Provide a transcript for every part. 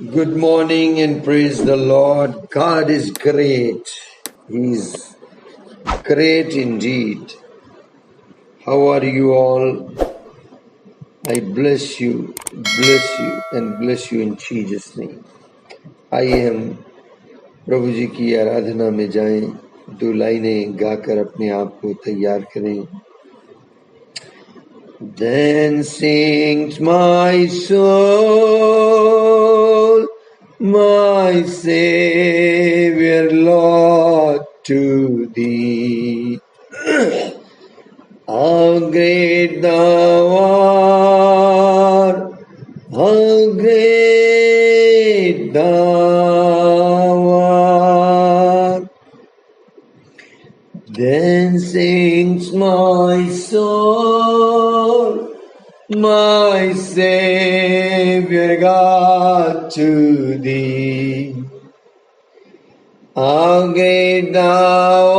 Good morning and praise the Lord. God is great. He's great indeed. How are you all? I bless you, and bless you in Jesus' name. आइए हम प्रभु जी की आराधना में जाएं, दो लाइनें गाकर अपने आप को तैयार करें. Then sings my soul, my Savior, Lord, to thee. How great thou art, how great thou art. Then sings my soul, my Savior God, to thee. How great thou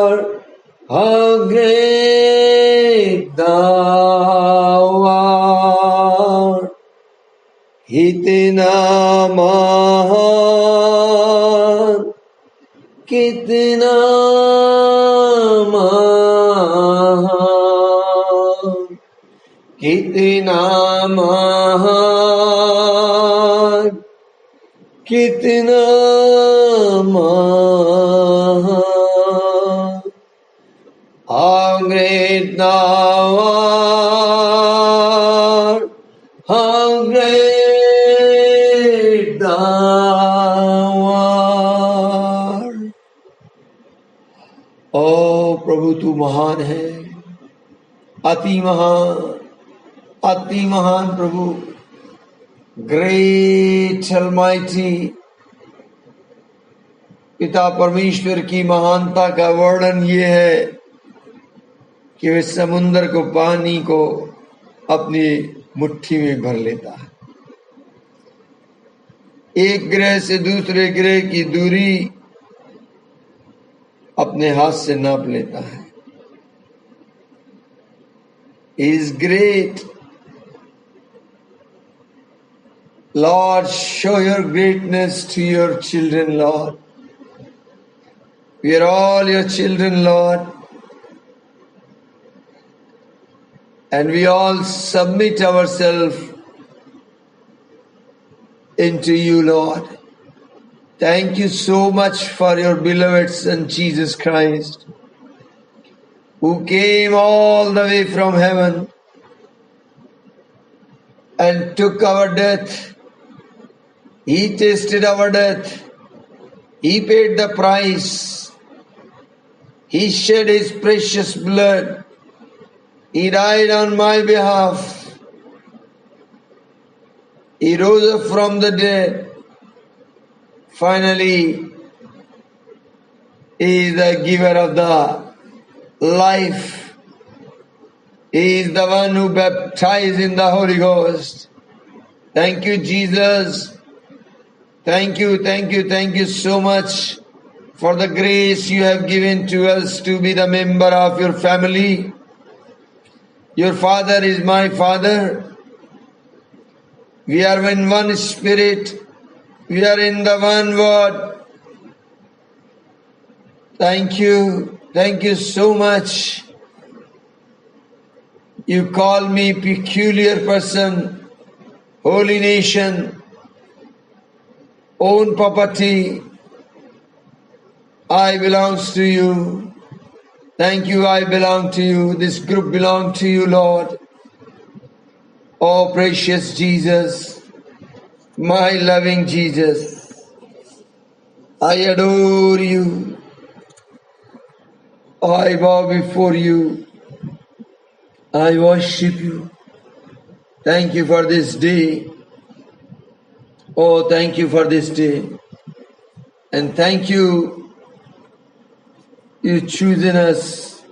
art, how great thou art. कितना महान, कितना महान, कितना महान, कितना महान. How great thou art, how great thou art. ओ प्रभु तू महान है, अति महान प्रभु. Great Almighty. पिता परमेश्वर की महानता का वर्णन ये है कि वे समुद्र को, पानी को अपनी मुट्ठी में भर लेता है. एक ग्रह से दूसरे ग्रह की दूरी अपने हाथ से नाप लेता है. He is great. Lord, show your greatness to your children, Lord. We are all your children, Lord. And we all submit ourselves into you, Lord. Thank you so much for your beloved Son, Jesus Christ, who came all the way from heaven and took our death. He tasted our death. He paid the price. He shed his precious blood. He died on my behalf. He rose up from the dead. Finally, he is the giver of the life. He is the one who baptized in the Holy Ghost. Thank you, Jesus. Thank you so much for the grace you have given to us to be the member of your family. Your Father is my Father. We are in one spirit. We are in the one word. Thank you so much. You call me peculiar person, holy nation, own property. I belongs to you. Thank you, I belong to you. This group belongs to you, Lord. Oh, precious Jesus, my loving Jesus, I adore you. I bow before you. I worship you. Thank you for this day. Oh, thank you for this day. And thank you, you've chosen us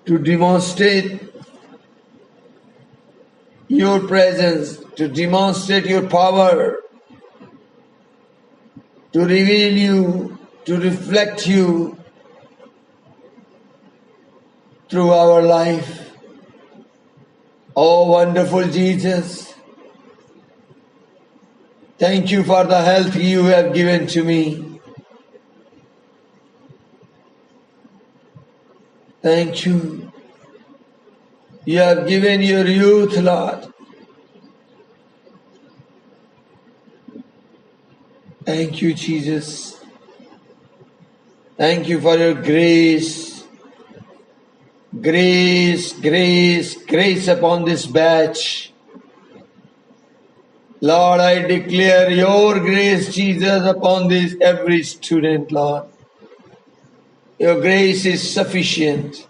to demonstrate your presence, to demonstrate your power, to reveal you, to reflect you through our life. Oh, wonderful Jesus. Thank you for the health you have given to me. Thank you. You have given your youth, Lord. Thank you, Jesus. Thank you for your grace. Grace, grace, grace upon this batch. Lord, I declare your grace, Jesus, upon this every student, Lord. Your grace is sufficient.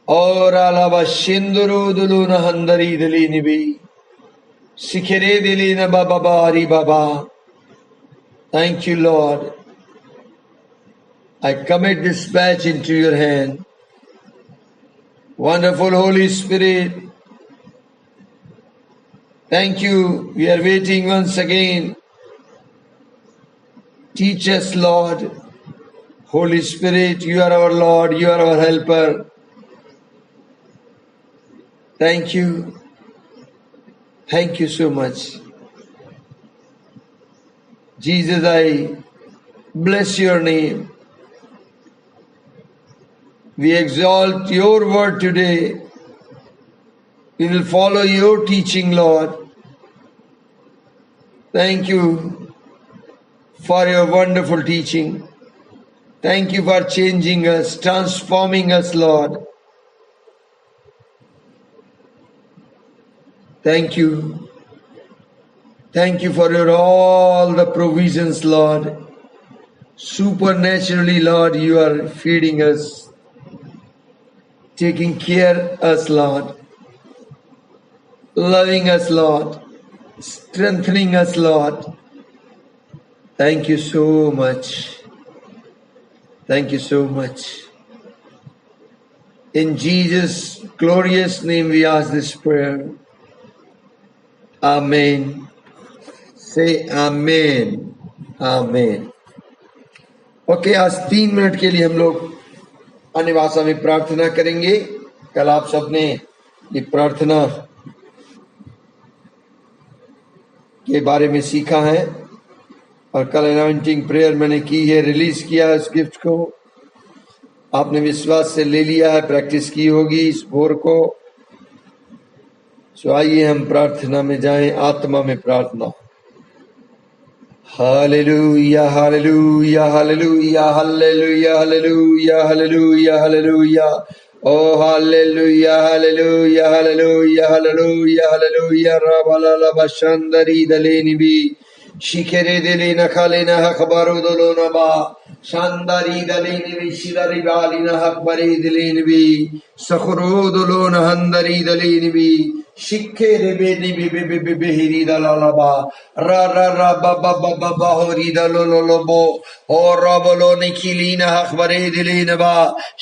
Ora lava shinduru duluna handari dilini bi. Sikere dilina baba bari baba. Thank you, Lord. I commit this batch into your hand. Wonderful Holy Spirit, thank you. We are waiting once again. Teach us, Lord. Holy Spirit, you are our Lord, you are our helper. Thank you. Thank you so much. Jesus, I bless your name. We exalt your word today. We will follow your teaching, Lord. Thank you for your wonderful teaching. Thank you for changing us, transforming us, Lord. Thank you. Thank you for your all the provisions, Lord. Supernaturally, Lord, you are feeding us, taking care of us, Lord, loving us, Lord, strengthening us, Lord. Thank you so much. Thank you so much. In Jesus' glorious name we ask this prayer. Amen. Say Amen. Amen. Okay, आज 3 minute के लिए हम लोग अन्य भाषा में प्रार्थना करेंगे. कल आप सबने ये प्रार्थना के बारे में सीखा है और कल अनाउंसिंग प्रेयर मैंने की है, रिलीज किया है. इस गिफ्ट को आपने विश्वास से ले लिया है, प्रैक्टिस की होगी इस भोर को. सो आइए हम प्रार्थना में जाएं, आत्मा में प्रार्थना. Hallelujah hallelujah hallelujah hallelujah hallelujah hallelujah hallelujah. Oh hallelujah hallelujah hallelujah hallelujah hallelujah. राबाला लाबा शांदरी दलेनी भी शिखरे दिले नखाले न हकबारो दोलो नबा शांदारी दलेनी भी शिदारी बाली न हकबरे दिलेनी भी सखरो दोलो न हंदरी दलेनी भी शिखे रे बेनी बे बे बे बे बेहिरी दलालाबा रा रा रा बा बा बा बा बा होरी दलो लो लो बो और रबलो निखिली न हकबरे दिलेनी बा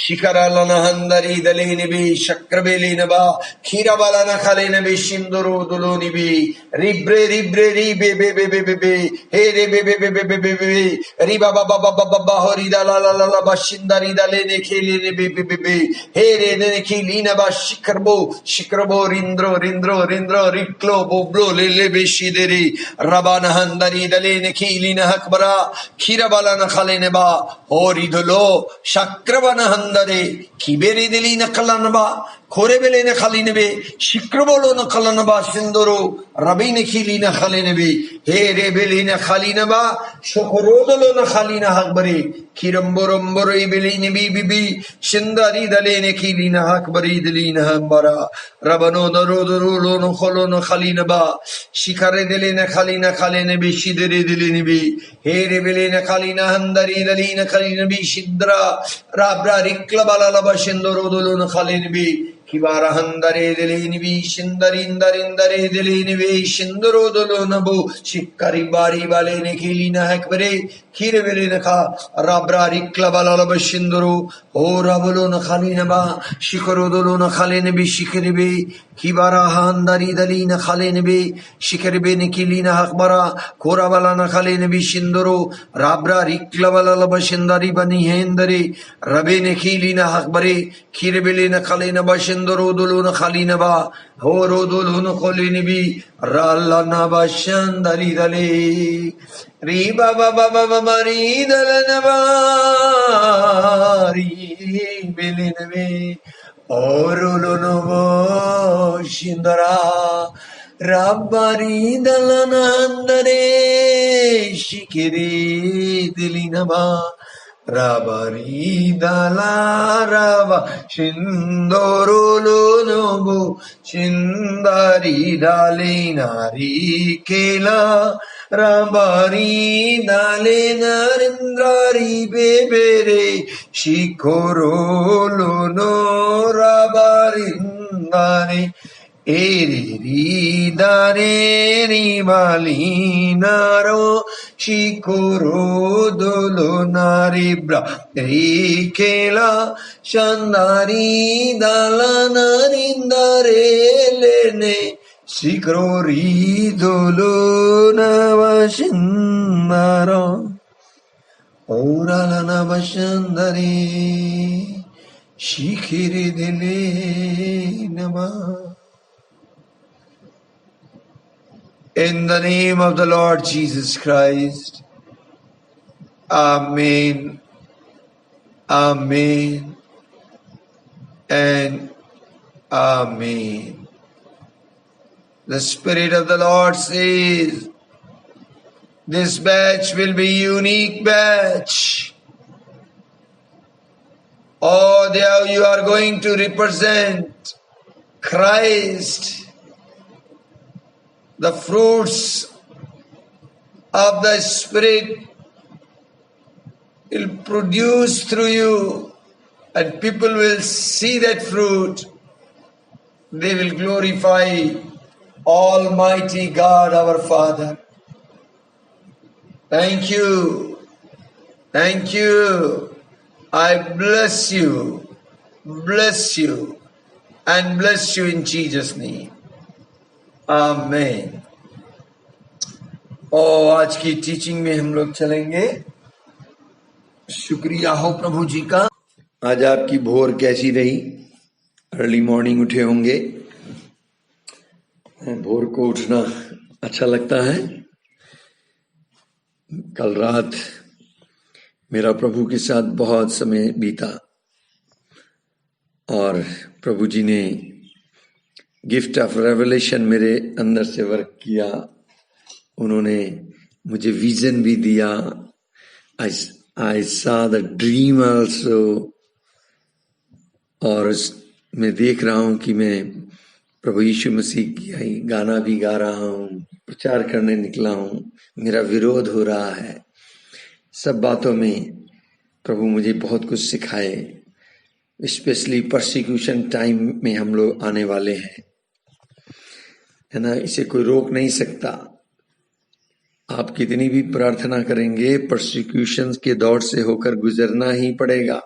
शिकरा लो न हंदरी दलेनी भी शक्रबेली न बा खीरा बाला न खाले न भी शिंदरो दोलो नि भी रिब्रे रिब्रे री बे बे बे बे बे हे रे बे बे बे बे बे बे बे री बा बा बा बा बा बा होरी दला ला ला ला बा शिंदारी दले ने खेले ने बे बे बे बे हे रे ने खिली न बा शिक्रबो रिंद्रो रिंद्रो रिंद्रो रिक्लो बोब्लो ले ले बेशिदेरी रबान हंदरी दले ने खीली न हकबरा खीरा बाला न खाले ने बा होरी दलो शक्रबन हंदरे खिबेरी दिली न कलन बा खोरे बेले ने खाली ने बे शिक्रबोलो न कलन बा सिंदरो रबी ने खीली न खाले ने बे हे रे बेली न खाली न बा शोकरोदलो न खाली न हकबरे खिरम्बोरम्बोरो बेली ने बी बी बी शिंदारी दले ने खीली न हकबरी दिली न हंबरा रबनो दरो दरो लो न खोलो न खाली न बा शिखरे दिले न खाले ने बे शिदरे दिले ने बे हे रे बेले न खाली न हंदरी दली न खाली न बे शिद्रा राब्रा रिक्ला बाला लबा शिंदरो दलो न खाले ने बे किबारा हंदरे दिलेनी भी शिंदरिंदरिंदरे दिलेनी भी शिंदरो दलो नबो शिक्करी बारी वाले ने खीली न हकबरे Kiribili Naka, Rabrari Klabalala Bashinduru, O Raboluna Khalinaba, Shikorodoluna Khalenebi, Shikiribi, Kibara Handari Dalina Khalenebi, Shikiribi Nikilina Hakbara, Korabalana Khalenebi Shinduru, Rabra Riklabalala Bashindari Bani Hendari, Rabine Kilina Hakbari, Kiribilina Khalina Bashinduru, Duluna Khalinaba, Horodoluna Kholinibi, Rallana Bashandari Dali. Riba baba baba mari dalanabari bilinami orulunubo shindara rabbari dalanandare shikiri dilinaba rabari dalarava shindorulunubo shindari dalinari kela Rabari dale narindrari bebere shikoro lono rabarindane eri dare rimalinaro shikoro dolonari bra rikela shandari dalanarindare lene Sikrori dolona vashandara Oralana vashandari Shikiri dile nama. In the name of the Lord Jesus Christ. Amen. Amen. And Amen. The Spirit of the Lord says, this batch will be unique batch. Oh, there you are going to represent Christ. The fruits of the Spirit will produce through you, and people will see that fruit. They will glorify Almighty God, our Father. Thank you. Thank you. I bless you, and bless you in Jesus' name. Amen. और आज की teaching में हम लोग चलेंगे. शुक्रिया हो प्रभु जी का. आज आपकी भोर कैसी रही? अर्ली मॉर्निंग उठे होंगे. भोर को उठना अच्छा लगता है. कल रात मेरा प्रभु के साथ बहुत समय बीता और प्रभु जी ने गिफ्ट ऑफ रेवलेशन मेरे अंदर से वर्क किया. उन्होंने मुझे विजन भी दिया. I saw the dream also. और मैं देख रहा हूं कि मैं प्रभु यीशु मसीह की गाना भी गा रहा हूँ, प्रचार करने निकला हूँ. मेरा विरोध हो रहा है. सब बातों में प्रभु मुझे बहुत कुछ सिखाए. स्पेशली परसिक्यूशन टाइम में हम लोग आने वाले हैं, है ना. इसे कोई रोक नहीं सकता. आप कितनी भी प्रार्थना करेंगे, परसिक्यूशन के दौर से होकर गुजरना ही पड़ेगा.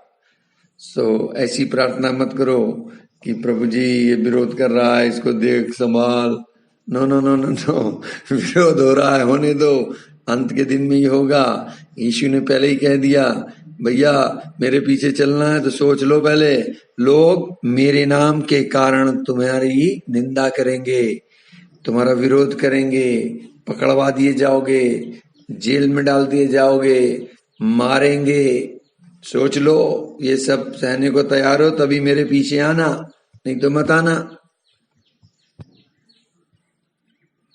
सो ऐसी प्रार्थना मत करो कि प्रभु जी ये विरोध कर रहा है, इसको देख संभाल. No no no no no. विरोध हो रहा है, होने दो. अंत के दिन में ही होगा. यीशु ने पहले ही कह दिया, भैया मेरे पीछे चलना है तो सोच लो पहले. लोग मेरे नाम के कारण तुम्हारी निंदा करेंगे, तुम्हारा विरोध करेंगे, पकड़वा दिए जाओगे, जेल में डाल दिए जाओगे, मारेंगे. सोच लो. ये सब सहने को तैयार हो तभी मेरे पीछे आना, नहीं तो मत आना.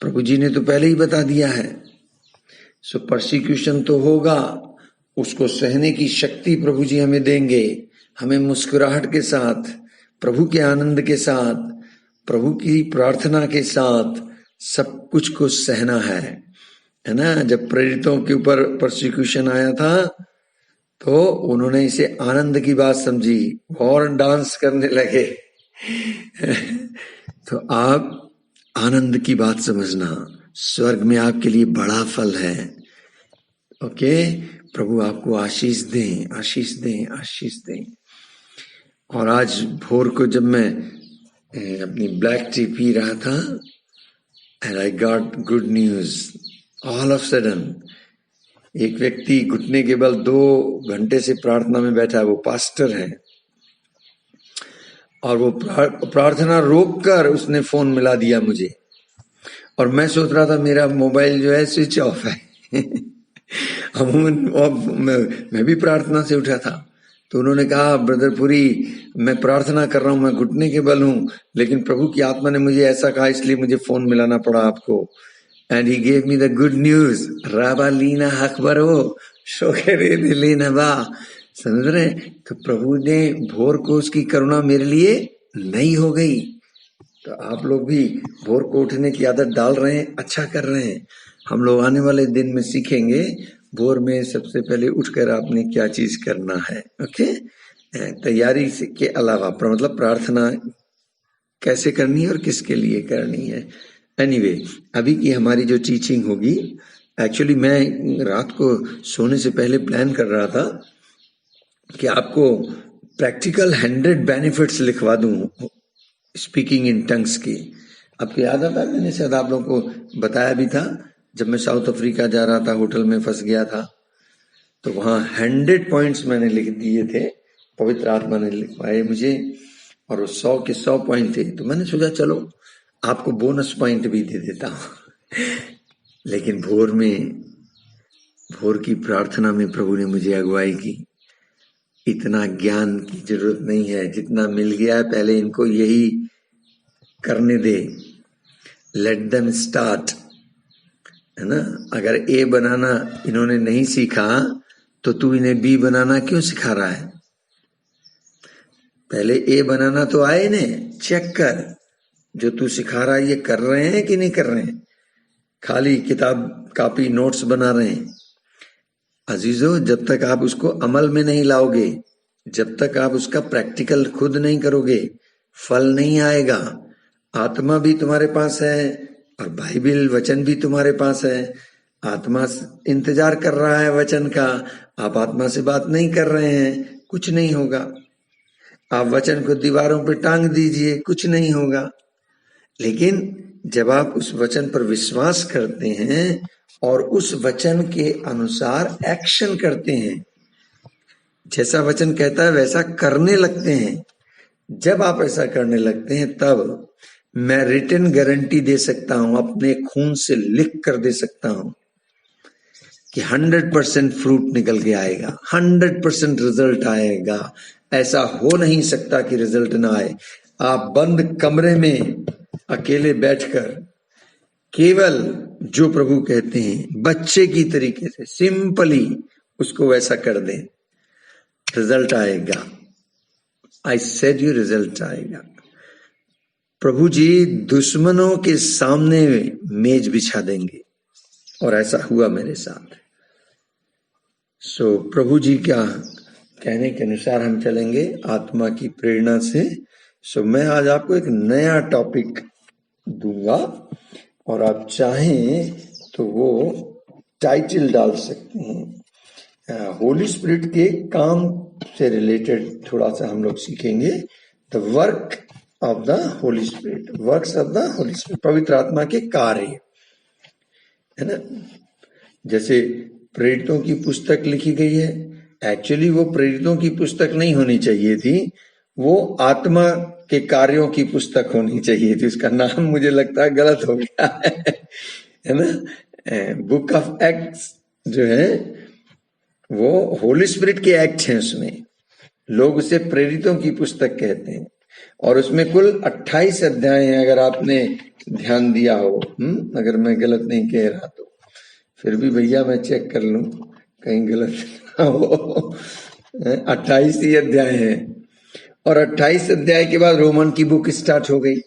प्रभु जी ने तो पहले ही बता दिया है. सो परसिक्यूशन तो होगा, उसको सहने की शक्ति प्रभु जी हमें देंगे. हमें मुस्कुराहट के साथ, प्रभु के आनंद के साथ, प्रभु की प्रार्थना के साथ सब कुछ को सहना है ना. जब प्रेरितों के ऊपर परसिक्यूशन आया था तो उन्होंने इसे आनंद की बात समझी और डांस करने लगे. तो आप आनंद की बात समझना. स्वर्ग में आपके लिए बड़ा फल है. ओके. प्रभु आपको आशीष दें, आशीष दें, आशीष दें। और आज भोर को जब मैं अपनी ब्लैक टी पी रहा था, and I got good news all of sudden. एक व्यक्ति घुटने के बल 2 घंटे से प्रार्थना में बैठा है, वो पास्टर है, और वो प्रार्थना रोक कर उसने फोन मिला दिया मुझे। और मैं सोच रहा था मेरा मोबाइल जो है स्विच ऑफ है। मैं भी प्रार्थना से उठा था, तो उन्होंने कहा, ब्रदर पुरी, मैं प्रार्थना कर रहा हूं, मैं घुटने के बल हूं, लेकिन प्रभु की आत्मा ने मुझे ऐसा कहा, इसलिए मुझे फोन मिलाना पड़ा आपको। And he gave me the good news, राबा लीना हकबरो शोकरे दिलीना बा। समझ रहे? तो प्रभु ने भोर को उसकी करुणा मेरे लिए नई हो गई। तो आप लोग भी भोर को उठने की आदत डाल रहे हैं, अच्छा कर रहे हैं। हम लोग आने वाले दिन में सीखेंगे भोर में सबसे पहले उठकर आपने क्या चीज करना है। ओके, तैयारी के अलावा मतलब प्रार्थना कैसे करनी है और किसके लिए करनी है। एनीवे, अभी की हमारी जो टीचिंग होगी, एक्चुअली मैं रात को सोने से पहले प्लान कर रहा था कि आपको प्रैक्टिकल 100 बेनिफिट्स लिखवा दूं स्पीकिंग इन टंग्स की। आपको याद आता है, मैंने शायद आप लोगों को बताया भी था, जब मैं साउथ अफ्रीका जा रहा था, होटल में फंस गया था, तो वहां 100 पॉइंट्स मैंने लिख दिए थे, पवित्र आत्मा ने लिखवाए मुझे, और 100 के 100 पॉइंट थे। तो मैंने सोचा चलो आपको बोनस पॉइंट भी दे देता हूं। लेकिन भोर की प्रार्थना में प्रभु ने मुझे अगुवाई की, इतना ज्ञान की जरूरत नहीं है, जितना मिल गया है पहले इनको यही करने दे, लेट देम स्टार्ट, है ना। अगर ए बनाना इन्होंने नहीं सीखा तो तू इन्हें बी बनाना क्यों सिखा रहा है? पहले ए बनाना तो आए ने, चेक कर जो तू सिखा रहा है ये कर रहे हैं कि नहीं कर रहे हैं, खाली किताब कॉपी नोट्स बना रहे हैं। अजीजों, जब तक आप उसको अमल में नहीं लाओगे, जब तक आप उसका प्रैक्टिकल खुद नहीं करोगे, फल नहीं आएगा। आत्मा भी तुम्हारे पास है और बाइबिल वचन भी तुम्हारे पास है। आत्मा इंतजार कर रहा है वचन का, आप आत्मा से बात नहीं कर रहे हैं, कुछ नहीं होगा। आप वचन को दीवारों पर टांग दीजिए, कुछ नहीं होगा। लेकिन जब आप उस वचन पर विश्वास करते हैं और उस वचन के अनुसार एक्शन करते हैं, जैसा वचन कहता है वैसा करने लगते हैं, जब आप ऐसा करने लगते हैं, तब मैं रिटन गारंटी दे सकता हूं, अपने खून से लिख कर दे सकता हूं कि 100% फ्रूट निकल के आएगा, 100% रिजल्ट आएगा। ऐसा हो नहीं सकता कि रिजल्ट ना आए। आप बंद कमरे में अकेले बैठकर केवल जो प्रभु कहते हैं बच्चे की तरीके से सिंपली उसको वैसा कर दें, रिजल्ट आएगा। आई सेड यू, रिजल्ट आएगा। प्रभु जी दुश्मनों के सामने मेज बिछा देंगे, और ऐसा हुआ मेरे साथ। सो प्रभु जी क्या कहने के अनुसार हम चलेंगे आत्मा की प्रेरणा से। सो मैं आज आपको एक नया टॉपिक दूंगा, और आप चाहें तो वो टाइटल डाल सकते हैं। होली स्पिरिट के काम से रिलेटेड थोड़ा सा हम लोग सीखेंगे, the work of the Holi spirit, works of the Holi spirit, पवित्र आत्मा के कार्य, है ना। जैसे प्रेरितों की पुस्तक लिखी गई है, एक्चुअली वो प्रेरितों की पुस्तक नहीं होनी चाहिए थी, वो आत्मा के कार्यों की पुस्तक होनी चाहिए थी। उसका नाम मुझे लगता है गलत हो गया है ना। बुक ऑफ एक्ट्स जो है वो होली स्पिरिट के एक्ट हैं, उसमें लोग उसे प्रेरितों की पुस्तक कहते हैं, और उसमें कुल 28 अध्याय हैं, अगर आपने ध्यान दिया हो। अगर मैं गलत नहीं कह रहा तो फिर भी भैया मैं चेक कर लूं कहीं गलत ना हो। 28 ही अध्याय हैं, और 28 अध्याय के बाद रोमन की बुक स्टार्ट हो गई।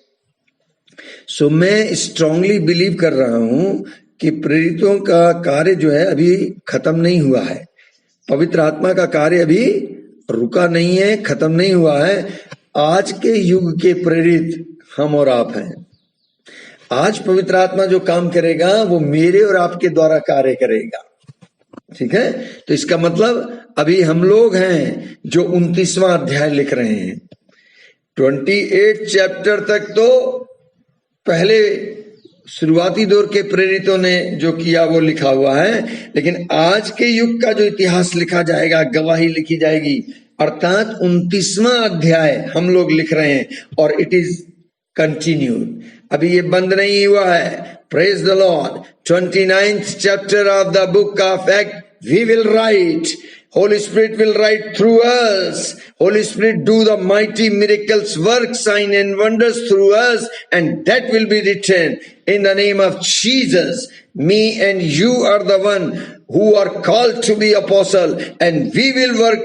सो मैं स्ट्रांगली बिलीव कर रहा हूं कि प्रेरितों का कार्य जो है अभी खत्म नहीं हुआ है, पवित्र आत्मा का कार्य अभी रुका नहीं है, खत्म नहीं हुआ है। आज के युग के प्रेरित हम और आप हैं। आज पवित्र आत्मा जो काम करेगा वो मेरे और आपके द्वारा कार्य करेगा। ठीक है, तो इसका मतलब अभी हम लोग हैं जो 29वां अध्याय लिख रहे हैं। 28 चैप्टर तक तो पहले शुरुआती दौर के प्रेरितों ने जो किया वो लिखा हुआ है, लेकिन आज के युग का जो इतिहास लिखा जाएगा, गवाही लिखी जाएगी, अर्थात 29वां अध्याय हम लोग लिख रहे हैं और इट इज कंटिन्यूड, अभी ये बंद नहीं हुआ है। Praise the Lord. 29th chapter of the book of Acts we will write. Holy Spirit will write through us. Holy Spirit do the mighty miracles, work, sign and wonders through us, and that will be written in the name of Jesus. Me and you are the one who are called to be apostle, and we will work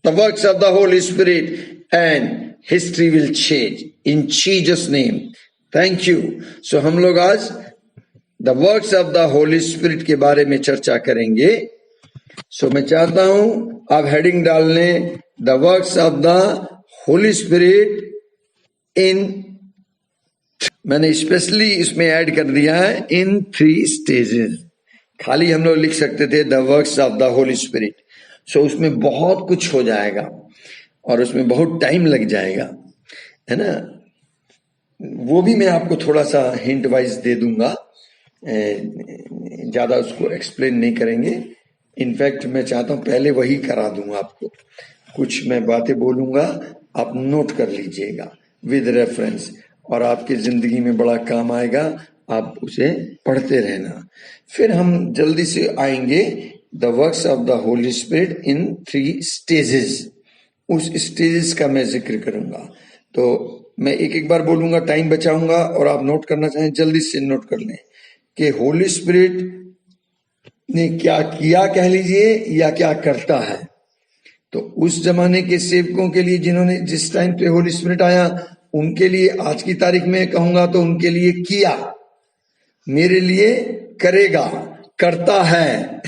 the works of the Holy Spirit, and history will change in Jesus name. Thank you. So हम लोग आज the works of the Holi spirit के बारे में चर्चा करेंगे। सो मैं चाहता हूं आप हेडिंग डाल लें, the works of the Holi spirit in, मैंने स्पेशली इसमें ऐड कर दिया है इन 3 स्टेजेस। खाली हम लोग लिख सकते थे the works of the Holi spirit, so उसमें बहुत कुछ हो जाएगा और उसमें बहुत टाइम लग जाएगा, है ना। वो भी मैं आपको थोड़ा सा हिंट वाइज दे दूंगा, ज्यादा उसको एक्सप्लेन नहीं करेंगे। इनफैक्ट मैं चाहता हूं पहले वही करा दूंगा आपको, कुछ मैं बातें बोलूंगा, आप नोट कर लीजिएगा विद रेफरेंस, और आपकी जिंदगी में बड़ा काम आएगा, आप उसे पढ़ते रहना। फिर हम जल्दी से आएंगे the works of the Holi spirit in 3 stages. उस स्टेजेस का मैं जिक्र करूंगा, तो मैं एक एक बार बोलूंगा, टाइम बचाऊंगा, और आप नोट करना चाहें जल्दी से नोट कर लें कि होली स्पिरिट ने क्या किया कह लीजिए, या क्या करता है। तो उस जमाने के सेवकों के लिए जिन्होंने जिस टाइम पे होली स्पिरिट आया, उनके लिए आज की तारीख में कहूंगा तो उनके लिए किया, मेरे लिए करेगा, करता है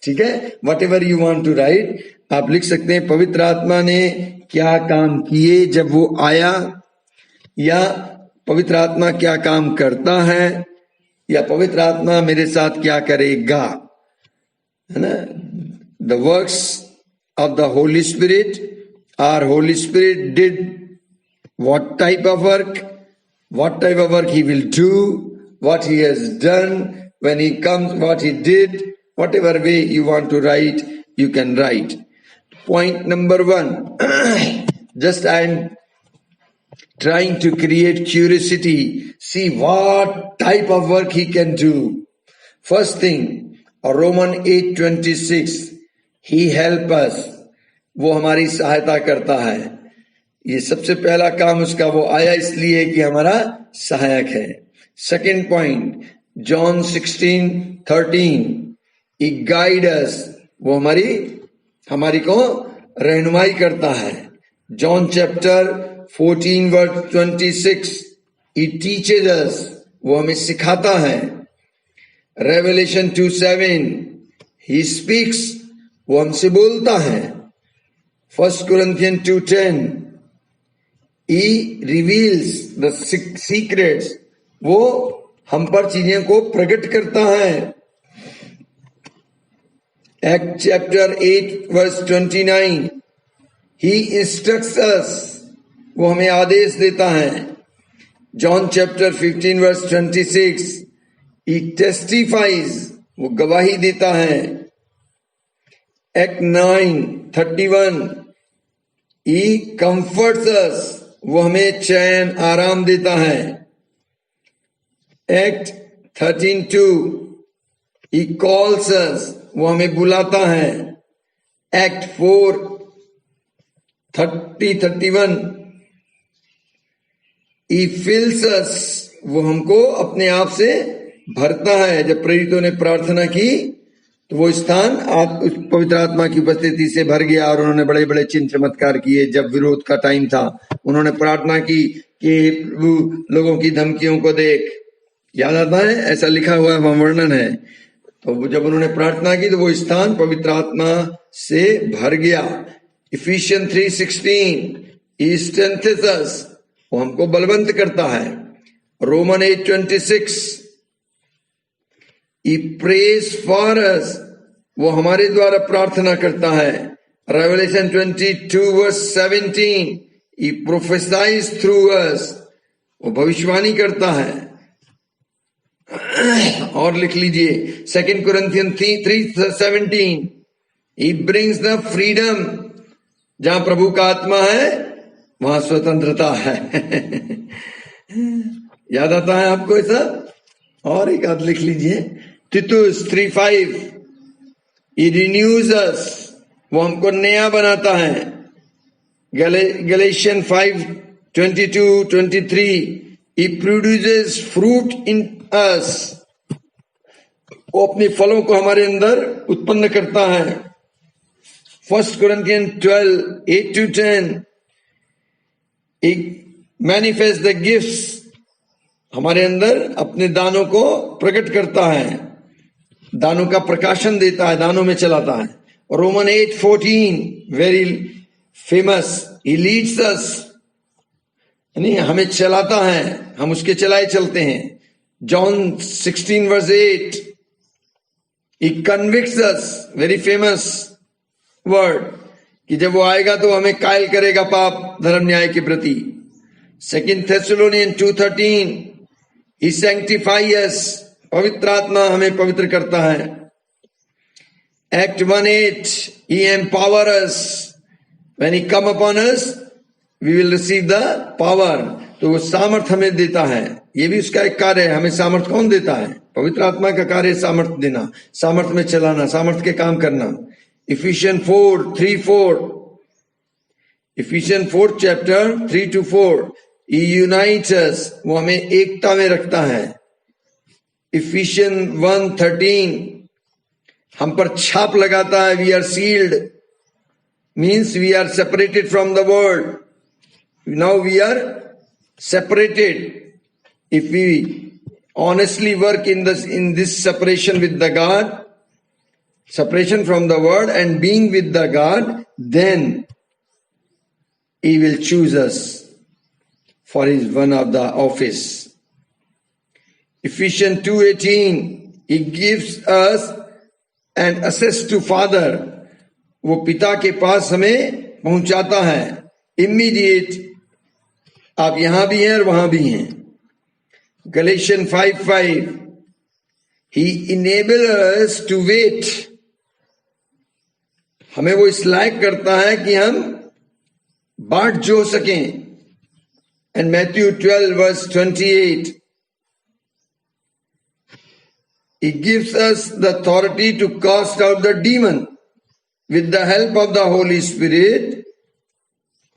ठीक है, whatever you want to write, आप लिख सकते हैं पवित्र आत्मा ने क्या काम किए जब वो आया, या पवित्र आत्मा क्या काम करता है, या पवित्र आत्मा मेरे साथ क्या करेगा, है ना। The works of the Holi Spirit are Holy Spirit did what type of work he will do, what he has done when he comes, what he did, whatever way you want to write, you can write. Point number 1, just I am trying to create curiosity, see what type of work he can do. First thing, Romans 8:26, he help us, वो हमारी सहायता करता है। ये सबसे पहला काम उसका, वो आया इसलिए कि हमारा सहायक है। Second point, John 16:13, he guide us, वो हमारी को रहनुमाई करता है। John chapter 14 verse 26, he teaches us, वो हमें सिखाता है। Revelation 2:7, he speaks, वो हमसे बोलता है। 1 Corinthians 2:10, he reveals the secrets, वो हम पर चीजें को प्रकट करता है। Act chapter 8 verse 29, he instructs us, वो हमें आदेश देता है। John chapter 15 verse 26, he testifies, वो गवाही देता है। Act 9:31, he comforts us, वो हमें चैन आराम देता है। Act 13:2, he calls us, वो हमें बुलाता है। Act 4:30-31, he fills us, वो हमको अपने आप से भरता है। जब प्रेरितों ने प्रार्थना की तो वो स्थान पवित्र आत्मा की उपस्थिति से भर गया और उन्होंने बड़े बड़े चिन्ह चमत्कार किए। जब विरोध का टाइम था, उन्होंने प्रार्थना की कि लोगों की धमकियों को देख, याद आता है, ऐसा लिखा हुआ है, वर्णन है। तो जब उन्होंने प्रार्थना की तो वो स्थान पवित्र आत्मा से भर गया। Ephesians 3:16, he strengthens us, वो हमको बलवंत करता है। Romans 8:26, he prays for us, वो हमारे द्वारा प्रार्थना करता है। Revelation 22 verse 17, He prophesies through us, वो भविष्यवाणी करता है। और लिख लीजिए 2 Corinthians 3:17, He brings the freedom, जहां प्रभु का आत्मा है वहां स्वतंत्रता है। याद आता है आपको ऐसा? और एक आध लिख लीजिए Titus 3:5, He renews us, वो हमको नया बनाता है। Galatians 5:22-23, He produces fruit in us, वो अपने फलों को हमारे अंदर उत्पन्न करता है। 1 Corinthians 12:8-10, He manifests the gifts, हमारे अंदर अपने दानों को प्रकट करता है, दानों का प्रकाशन देता है, दानों में चलाता है। Romans 8:14, very famous, He leads us, यानी हमें चलाता है, हम उसके चलाए चलते हैं। John 16 verse 8, He convicts us, very famous word, कि जब वो आएगा तो हमें कायल करेगा पाप धर्म न्याय के प्रति। 2 Thessalonians 2:13, He sanctifies us, पवित्र आत्मा हमें पवित्र करता है। Act 1:8, He empowers us, when He come upon us, we will receive the power, तो वो सामर्थ हमें देता है। ये भी उसका एक कार्य है। हमें सामर्थ कौन देता है? पवित्र आत्मा का कार्य सामर्थ देना, सामर्थ में चलाना, सामर्थ के काम करना। Ephesians 4:3-4, Ephesians 4th chapter 3-4, He unites us, वो हमें एकता में रखता है। Ephesians 1:13, हम पर छाप लगाता है। We are sealed, means we are separated from the world. Now we are separated. If we honestly work in this separation with the God, separation from the world and being with the God, then He will choose us for His one of the office. Ephesians 2:18, He gives us an access to Father, वो पिता के पास हमें पहुंचाता है। Immediate, आप यहां भी हैं और वहां भी हैं। Galatians 5:5, He enables us to wait, हमें वो इस लायक करता है कि हम बाट जो सकें। And Matthew 12 verse 28, He gives us the authority to cast out the demon. With the help of the Holy Spirit,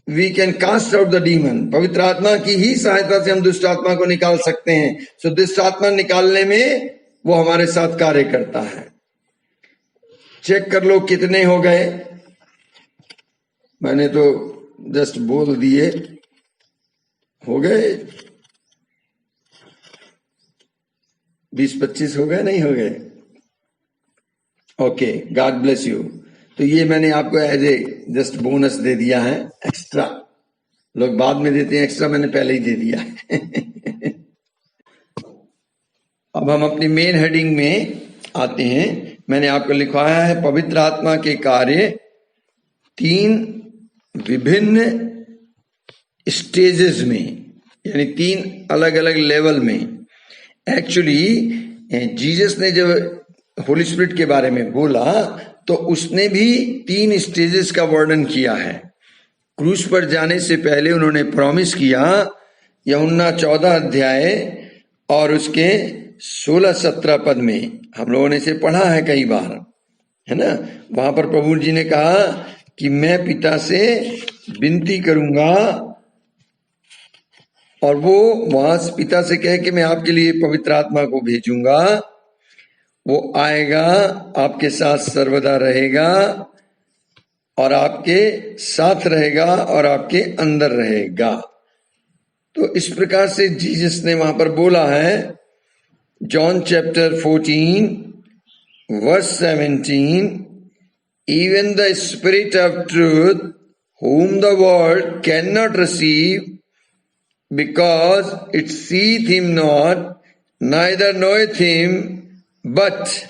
we can cast out the demon. पवित्र आत्मा की ही सहायता से हम दुष्ट आत्मा को निकाल सकते हैं। सो दुष्ट आत्मा निकालने में वो हमारे साथ कार्य करता है। चेक कर लो कितने हो गए। मैंने तो जस्ट बोल दिए, हो गए 20-25 हो गए, नहीं हो गए? Okay, God bless you. तो ये मैंने आपको एज ए जस्ट बोनस दे दिया है। एक्स्ट्रा लोग बाद में देते हैं, एक्स्ट्रा मैंने पहले ही दे दिया है। अब हम अपनी मेन हेडिंग में आते हैं। मैंने आपको लिखवाया है पवित्र आत्मा के कार्य 3 विभिन्न स्टेजेस में, यानी 3 अलग अलग लेवल में। एक्चुअली जीसस ने जब होली स्पिरिट के बारे में बोला तो उसने भी 3 स्टेजेस का वर्णन किया है। क्रूस पर जाने से पहले उन्होंने प्रॉमिस किया, यूहन्ना 14 अध्याय और उसके 16-17 पद में हम लोगों ने इसे पढ़ा है कई बार, है ना। वहां पर प्रभु जी ने कहा कि मैं पिता से विनती करूंगा और वो वहां पिता से कहे कि मैं आपके लिए पवित्र आत्मा को भेजूंगा, वो आएगा, आपके साथ सर्वदा रहेगा और आपके साथ रहेगा और आपके अंदर रहेगा। तो इस प्रकार से जीसस ने वहां पर बोला है। John chapter 14 verse 17, even the spirit of truth whom the world cannot receive because it seeth him not, neither knoweth him, but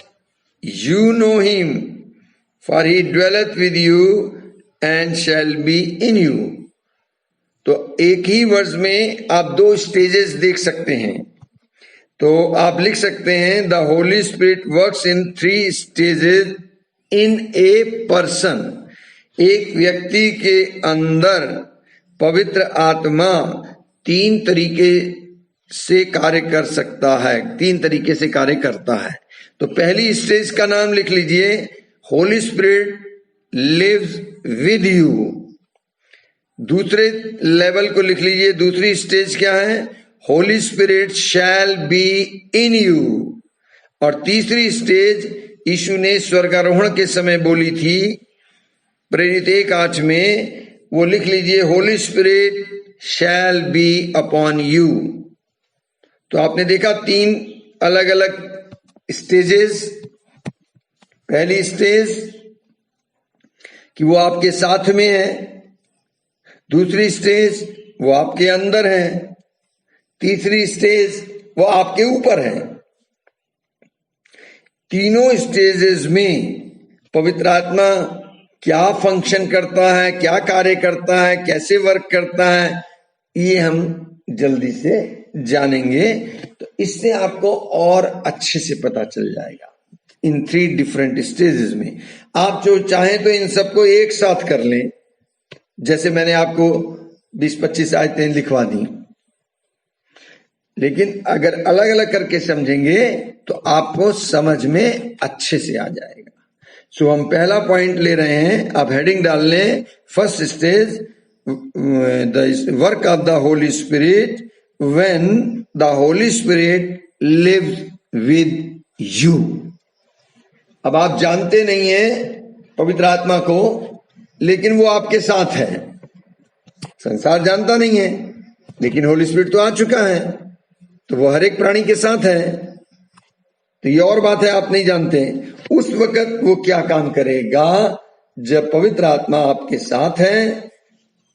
you know him, for he dwelleth with you and shall be in you. तो एक ही वर्ष में आप दो stages देख सकते हैं. तो आप लिख सकते हैं the Holi spirit works in 3 stages in a person. एक व्यक्ति के अंदर पवित्र आत्मा 3 तरीके से कार्य कर सकता है, 3 तरीके से कार्य करता है. तो पहली स्टेज का नाम लिख लीजिए, Holy Spirit lives with you. दूसरे लेवल को लिख लीजिए, दूसरी स्टेज क्या है, Holy Spirit shall be in you. और तीसरी स्टेज यीशु ने स्वर्गारोहण के समय बोली थी प्रेरित 1:8 में, वो लिख लीजिए, Holy Spirit shall B upon you. तो आपने देखा 3 अलग अलग स्टेजेस. पहली स्टेज कि वो आपके साथ में है, दूसरी स्टेज वो आपके अंदर है, तीसरी स्टेज वो आपके ऊपर है. तीनों स्टेजेस में पवित्र आत्मा क्या फंक्शन करता है, क्या कार्य करता है, कैसे वर्क करता है, ये हम जल्दी से जानेंगे. तो इससे आपको और अच्छे से पता चल जाएगा इन 3 डिफरेंट स्टेजेस में. आप जो चाहें तो इन सबको एक साथ कर लें, जैसे मैंने आपको 20-25 आयतें लिखवा दी, लेकिन अगर अलग अलग करके समझेंगे तो आपको समझ में अच्छे से आ जाएगा. सो हम पहला पॉइंट ले रहे हैं, आप हेडिंग डाल लें, first stage the work of the Holi Spirit when the Holi Spirit lives with you. अब आप जानते नहीं हैं पवित्र आत्मा को, लेकिन वो आपके साथ है. संसार जानता नहीं है, लेकिन होली स्पिरिट तो आ चुका है, तो वो हर एक प्राणी के साथ है. तो ये और बात है, आप नहीं जानते उस वक्त वो क्या काम करेगा जब पवित्र आत्मा आपके साथ है,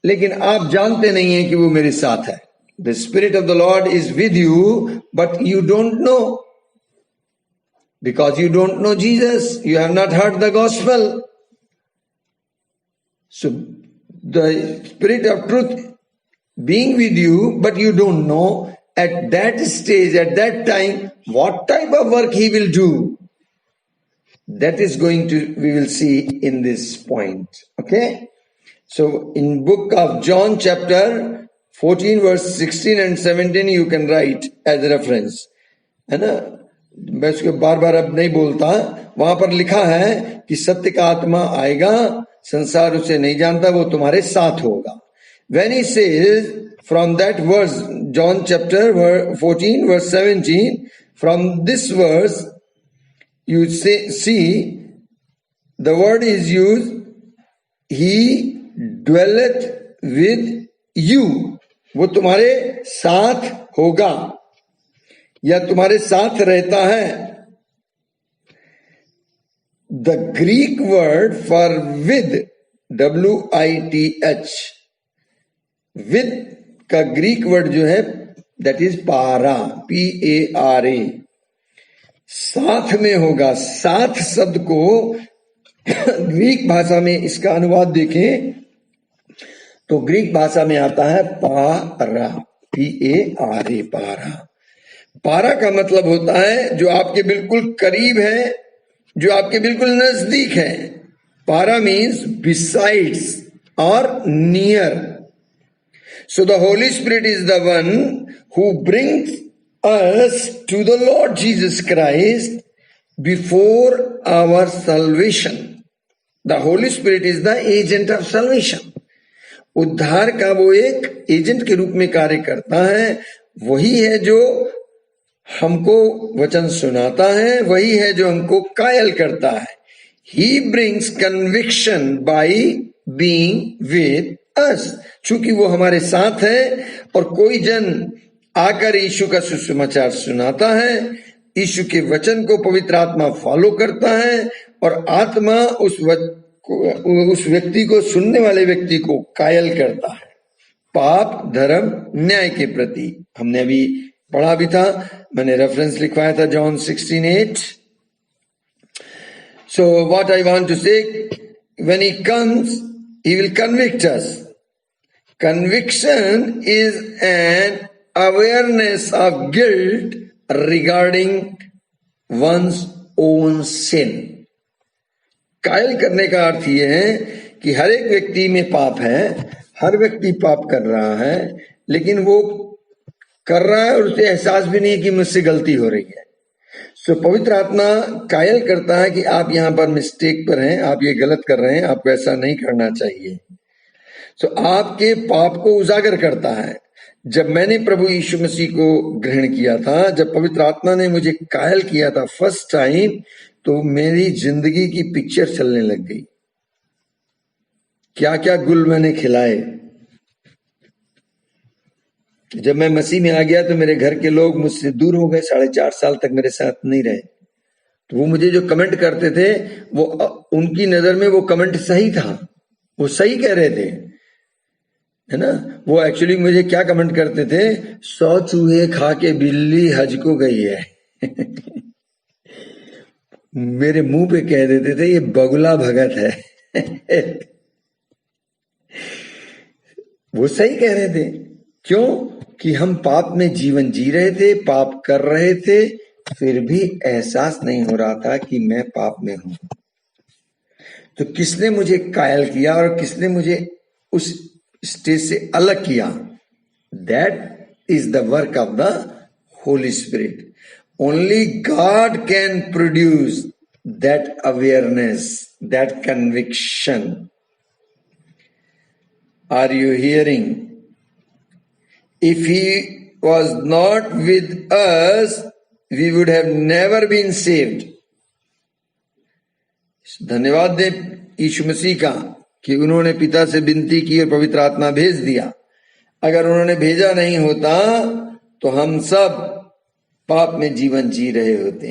लेकिन आप जानते नहीं हैं कि वो मेरे साथ है. The spirit of the Lord is with you but you don't know, because you don't know Jesus, you have not heard the gospel. So the spirit of truth being with you, but you don't know at that stage, at that time, what type of work he will do. That is going to, we will see in this point. Okay. So in book of John chapter 14 verse 16 and 17 you can write as a reference. है ना, मैं उसको बार बार अब नहीं बोलता. वहां पर लिखा है कि सत्य का आत्मा आएगा, संसार उसे नहीं जानता, वो तुम्हारे साथ होगा. When he says from that verse, John chapter 14 verse 17, from this verse you see the word is used, he dwelleth with you. वो तुम्हारे साथ होगा या तुम्हारे साथ रहता है. The Greek word for with, WITH, with का ग्रीक वर्ड जो है दैट इज पारा, PARA. साथ में होगा. साथ शब्द को ग्रीक भाषा में इसका अनुवाद देखें तो ग्रीक भाषा में आता है पारा, PARA, पारा. पारा का मतलब होता है जो आपके बिल्कुल करीब है, जो आपके बिल्कुल नजदीक है. पारा मीन्स बिसाइड्स और near. So the Holi Spirit is the one who brings us to the Lord Jesus Christ before our salvation. The Holi Spirit is the agent of salvation. उद्धार का वो एक एजेंट के रूप में कार्य करता है. वही है जो हमको वचन सुनाता है, वही है जो हमको कायल करता है. He brings conviction by being with us. चूंकि वो हमारे साथ है और कोई जन आकर यीशु का सुसमाचार सुनाता है, यीशु के वचन को पवित्र आत्मा फॉलो करता है और आत्मा उस व्यक्ति को, सुनने वाले व्यक्ति को कायल करता है पाप, धर्म, न्याय के प्रति. हमने अभी पढ़ा भी था, मैंने रेफरेंस लिखवाया था John 16:8. So what I want to say, when he comes, he will convict us. Conviction is an awareness of guilt regarding one's own sin. कायल करने का अर्थ ये है कि हर एक व्यक्ति में पाप है, हर व्यक्ति पाप कर रहा है, लेकिन वो कर रहा है और उसे एहसास भी नहीं है कि मुझसे गलती हो रही है. सो पवित्र आत्मा कायल करता है कि आप यहाँ पर मिस्टेक पर हैं, आप ये गलत कर रहे हैं, आपको ऐसा नहीं करना चाहिए. सो आपके पाप को उजागर करता है. जब मैंने प्रभु यीशु मसीह को ग्रहण किया था, जब पवित्र आत्मा ने मुझे कायल किया था फर्स्ट टाइम, तो मेरी जिंदगी की पिक्चर चलने लग गई. क्या क्या गुल मैंने खिलाए. जब मैं मसीह में आ गया तो मेरे घर के लोग मुझसे दूर हो गए, 4.5 साल तक मेरे साथ नहीं रहे. तो वो मुझे जो कमेंट करते थे, वो उनकी नजर में वो कमेंट सही था, वो सही कह रहे थे, है ना. वो एक्चुअली मुझे क्या कमेंट करते थे, 100 चूहे खा के बिल्ली हज को गई है. मेरे मुंह पे कह देते थे ये बगुला भगत है. वो सही कह रहे थे. क्यों? कि हम पाप में जीवन जी रहे थे, पाप कर रहे थे, फिर भी एहसास नहीं हो रहा था कि मैं पाप में हूं. तो किसने मुझे कायल किया और किसने मुझे उस स्टेज से अलग किया? That is the work of the Holi spirit. Only God can produce that awareness, that conviction. Are you hearing? If He was not with us, we would have never been saved. धन्यवाद दे यीशु मसीह का कि उन्होंने पिता से विनती की और पवित्र आत्मा भेज दिया. अगर उन्होंने भेजा नहीं होता तो हम सब पाप में जीवन जी रहे होते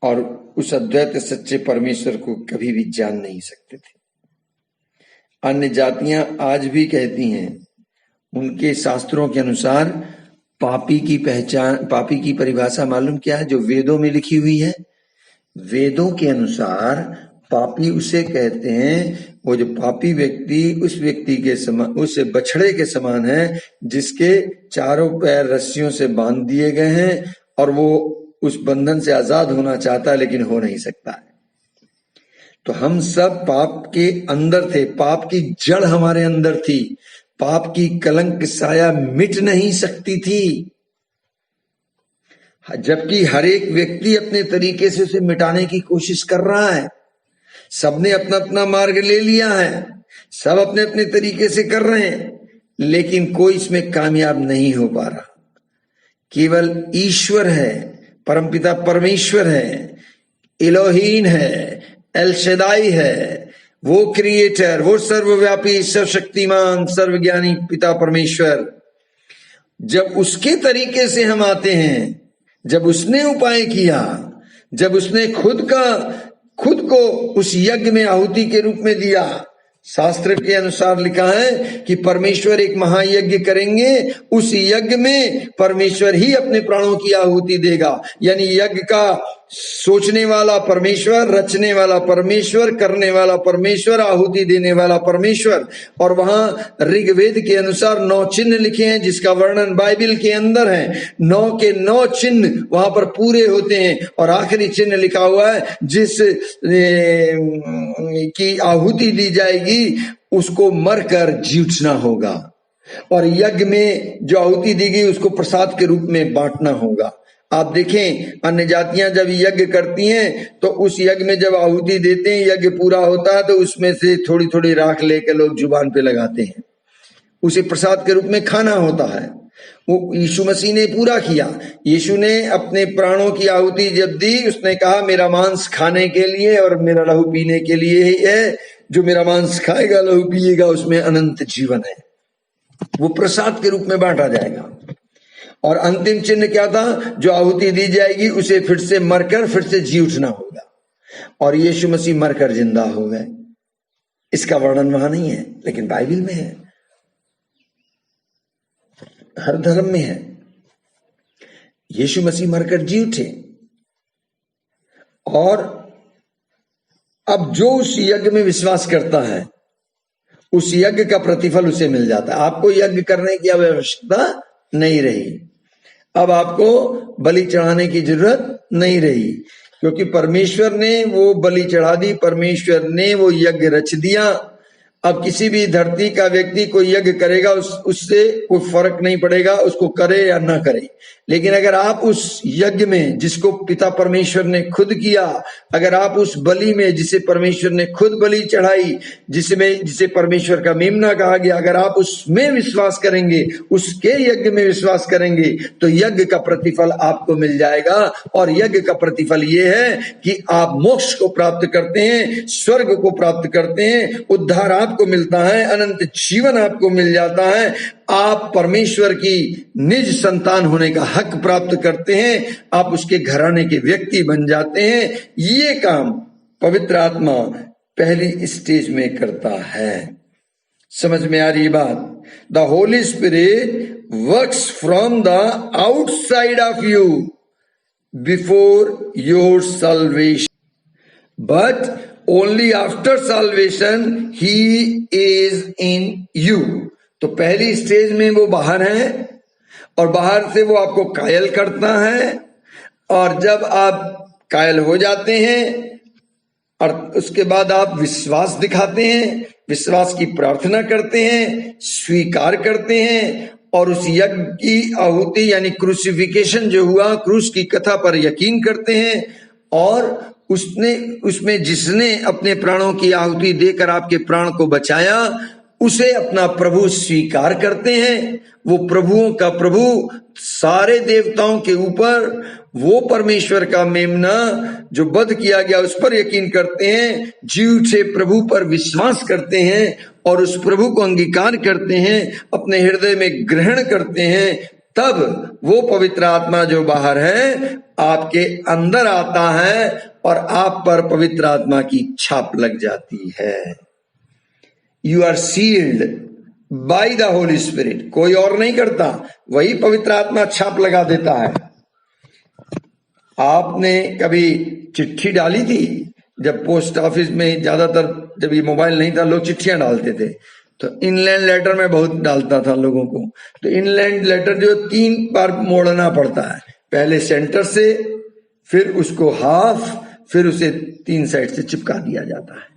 और उस अद्वैत सच्चे परमेश्वर को कभी भी जान नहीं सकते थे. अन्य जातियां आज भी कहती हैं, उनके शास्त्रों के अनुसार पापी की पहचान, पापी की परिभाषा मालूम क्या है? जो वेदों में लिखी हुई है. वेदों के अनुसार पापी उसे कहते हैं, वो जो पापी व्यक्ति उस व्यक्ति के समान, उस बछड़े के समान है जिसके चारों पैर रस्सियों से बांध दिए गए हैं और वो उस बंधन से आजाद होना चाहता है लेकिन हो नहीं सकता है. तो हम सब पाप के अंदर थे, पाप की जड़ हमारे अंदर थी, पाप की कलंक साया मिट नहीं सकती थी, जबकि हर एक व्यक्ति अपने तरीके से उसे मिटाने की कोशिश कर रहा है. सबने अपना अपना मार्ग ले लिया है, सब अपने अपने तरीके से कर रहे हैं, लेकिन कोई इसमें कामयाब नहीं हो पा रहा. केवल ईश्वर है, परमपिता परमेश्वर है, इलोहीन है, एल शदाई है, वो क्रिएटर, वो सर्वव्यापी, सर्वशक्तिमान, सर्वज्ञानी पिता परमेश्वर. जब उसके तरीके से हम आते हैं, जब उसने उपाय किया, जब उसने खुद को उस यज्ञ में आहुति के रूप में दिया. शास्त्र के अनुसार लिखा है कि परमेश्वर एक महायज्ञ करेंगे, उस यज्ञ में परमेश्वर ही अपने प्राणों की आहुति देगा. यानी यज्ञ का सोचने वाला परमेश्वर, रचने वाला परमेश्वर, करने वाला परमेश्वर, आहुति देने वाला परमेश्वर. और वहां ऋग्वेद के अनुसार 9 चिन्ह लिखे हैं जिसका वर्णन बाइबल के अंदर है. 9 के 9 चिन्ह वहां पर पूरे होते हैं और आखिरी चिन्ह लिखा हुआ है, जिस की आहुति दी जाएगी उसको मरकर जी उठना होगा और यज्ञ में जो आहुति दी गई उसको प्रसाद के रूप में बांटना होगा. आप देखें, अन्य जातियां जब यज्ञ करती हैं तो उस यज्ञ में जब आहुति देते हैं, यज्ञ पूरा होता है तो उसमें से थोड़ी थोड़ी राख लेकर लोग जुबान पे लगाते हैं, उसे प्रसाद के रूप में खाना होता है. वो यीशु मसीह ने पूरा किया. यीशु ने अपने प्राणों की आहुति जब दी, उसने कहा मेरा मांस खाने के लिए और मेरा लहू पीने के लिए ही है. जो मेरा मांस खाएगा, लहू पिएगा, उसमें अनंत जीवन है. वो प्रसाद के रूप में बांटा जाएगा. और अंतिम चिन्ह क्या था? जो आहुति दी जाएगी उसे फिर से मरकर फिर से जी उठना होगा. और यीशु मसीह मरकर जिंदा हो गए. इसका वर्णन वहां नहीं है, लेकिन बाइबल में है, हर धर्म में है. यीशु मसीह मरकर जी उठे. और अब जो उस यज्ञ में विश्वास करता है उस यज्ञ का प्रतिफल उसे मिल जाता है। आपको यज्ञ करने की आवश्यकता नहीं रही, अब आपको बलि चढ़ाने की जरूरत नहीं रही, क्योंकि परमेश्वर ने वो बलि चढ़ा दी, परमेश्वर ने वो यज्ञ रच दिया। अब किसी भी धरती का व्यक्ति कोई यज्ञ करेगा उससे कोई फर्क नहीं पड़ेगा, उसको करे या ना करे। लेकिन अगर आप उस यज्ञ में जिसको पिता परमेश्वर ने खुद किया, अगर आप उस बलि में जिसे परमेश्वर ने खुद बलि चढ़ाई, जिसे परमेश्वर का मेमना कहा गया, अगर आप उसमें विश्वास करेंगे, उसके यज्ञ में विश्वास करेंगे, तो यज्ञ का प्रतिफल आपको मिल जाएगा। और यज्ञ का प्रतिफल ये है कि आप मोक्ष को प्राप्त करते हैं, स्वर्ग को प्राप्त करते हैं, उद्धार आपको मिलता है, अनंत जीवन आपको मिल जाता है, आप परमेश्वर की निज संतान होने का हक प्राप्त करते हैं, आप उसके घराने के व्यक्ति बन जाते हैं। ये काम पवित्र आत्मा पहली स्टेज में करता है। समझ में आ रही बात? The Holi spirit works from the outside of you before your salvation, but only after salvation he is in you। तो पहली स्टेज में वो बाहर है और बाहर से वो आपको कायल करता है, और जब आप कायल हो जाते हैं और उसके बाद आप विश्वास दिखाते हैं, विश्वास की प्रार्थना करते हैं, स्वीकार करते हैं, और उस यज्ञ की आहुति यानी क्रूसिफिकेशन जो हुआ, क्रूस की कथा पर यकीन करते हैं, और उसमें जिसने अपने प्राणों की आहुति देकर आपके प्राण को बचाया, उसे अपना प्रभु स्वीकार करते हैं। वो प्रभुओं का प्रभु, सारे देवताओं के ऊपर, वो परमेश्वर का मेमना जो वध किया गया उस पर यकीन करते हैं, जीव से प्रभु पर विश्वास करते हैं और उस प्रभु को अंगीकार करते हैं, अपने हृदय में ग्रहण करते हैं, तब वो पवित्र आत्मा जो बाहर है आपके अंदर आता है और आप पर पवित्र आत्मा की छाप लग जाती है। You are sealed by the Holi Spirit. कोई और नहीं करता, वही पवित्र आत्मा छाप लगा देता है। आपने कभी चिट्ठी डाली थी? जब पोस्ट ऑफिस में ज्यादातर, जब ये मोबाइल नहीं था, लोग चिट्ठियां डालते थे, तो इनलैंड लेटर में बहुत डालता था लोगों को। तो इनलैंड लेटर जो 3 बार मोड़ना पड़ता है, पहले सेंटर से, फिर उसको हाफ, फिर उसे 3 साइड से चिपका दिया जाता है,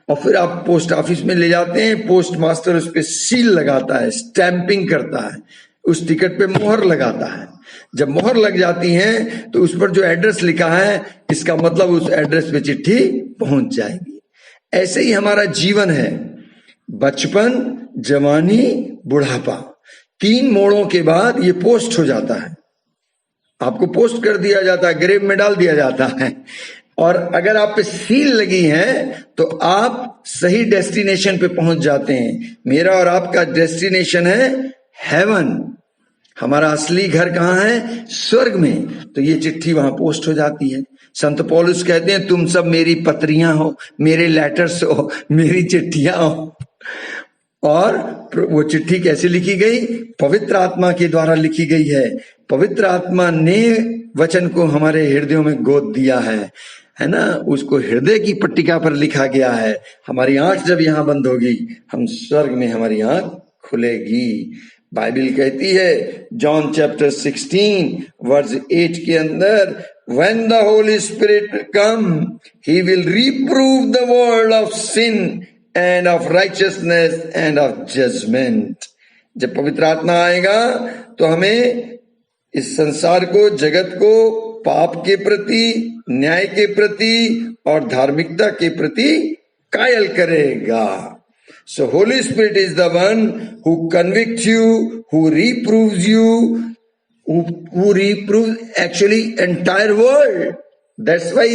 और फिर आप पोस्ट ऑफिस में ले जाते हैं। पोस्ट मास्टर उस पर सील लगाता है, स्टैंपिंग करता है, उस टिकट पे मोहर लगाता है। जब मोहर लग जाती है तो उस पर जो एड्रेस लिखा है, इसका मतलब उस एड्रेस पे चिट्ठी पहुंच जाएगी। ऐसे ही हमारा जीवन है, बचपन, जवानी, बुढ़ापा, 3 मोड़ों के बाद ये पोस्ट हो जाता है, आपको पोस्ट कर दिया जाता है, ग्रेव में डाल दिया जाता है। और अगर आप पे सील लगी है तो आप सही डेस्टिनेशन पे पहुंच जाते हैं। मेरा और आपका डेस्टिनेशन है हेवन। हमारा असली घर कहाँ है? स्वर्ग में। तो ये चिट्ठी वहां पोस्ट हो जाती है। संत पौलुस कहते हैं, तुम सब मेरी पत्रियां हो, मेरे लेटर्स हो, मेरी चिट्ठियां हो। और वो चिट्ठी कैसे लिखी गई? पवित्र आत्मा के द्वारा लिखी गई है। पवित्र आत्मा ने वचन को हमारे हृदयों में गोद दिया है ना, उसको हृदय की पट्टिका पर लिखा गया है। हमारी आंख जब यहां बंद होगी, हम स्वर्ग में हमारी आंख खुलेगी। बाइबल कहती है, जॉन चैप्टर 16 वर्स 8 के अंदर, when the Holy Spirit come, he will reprove the world of sin and of righteousness and of judgment। जब पवित्र आत्मा आएगा तो हमें इस संसार को, जगत को पाप के प्रति, न्याय के प्रति और धार्मिकता के प्रति कायल करेगा। So Holy Spirit is the one who convicts you, who reproves you, who reproves actually entire world. That's why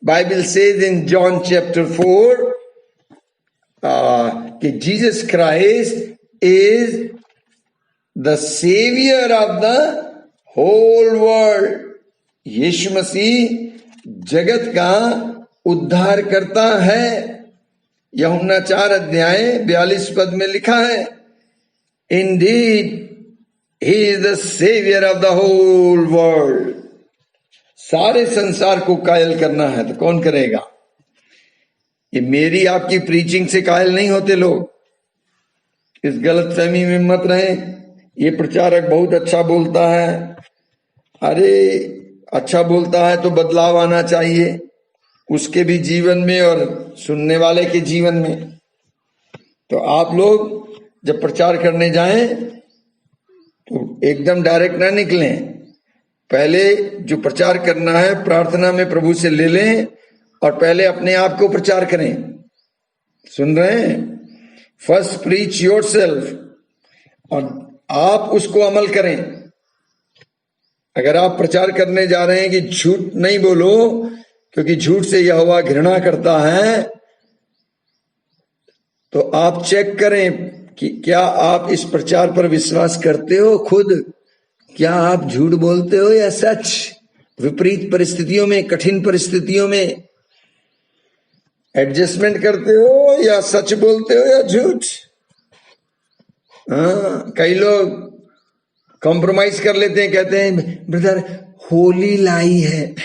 Bible says in John chapter 4 that Jesus Christ is the savior of the whole world। यीशु मसीह जगत का उद्धार करता है। यूहन्ना 4 अध्याय 42 पद में लिखा है, Indeed, he is the savior of the whole world। सारे संसार को कायल करना है तो कौन करेगा? ये मेरी आपकी प्रीचिंग से कायल नहीं होते लोग। इस गलत फहमी में मत रहे। ये प्रचारक बहुत अच्छा बोलता है, अरे अच्छा बोलता है तो बदलाव आना चाहिए उसके भी जीवन में और सुनने वाले के जीवन में। तो आप लोग जब प्रचार करने जाएं तो एकदम डायरेक्ट ना निकलें। पहले जो प्रचार करना है प्रार्थना में प्रभु से ले लें और पहले अपने आप को प्रचार करें। सुन रहे हैं? फर्स्ट प्रीच योरसेल्फ और आप उसको अमल करें। अगर आप प्रचार करने जा रहे हैं कि झूठ नहीं बोलो क्योंकि झूठ से यहोवा घृणा करता है, तो आप चेक करें कि क्या आप इस प्रचार पर विश्वास करते हो खुद? क्या आप झूठ बोलते हो या सच? विपरीत परिस्थितियों में, कठिन परिस्थितियों में एडजस्टमेंट करते हो या सच बोलते हो या झूठ? हाँ, कई लोग कॉम्प्रोमाइज कर लेते हैं, कहते हैं ब्रदर होली लाई है।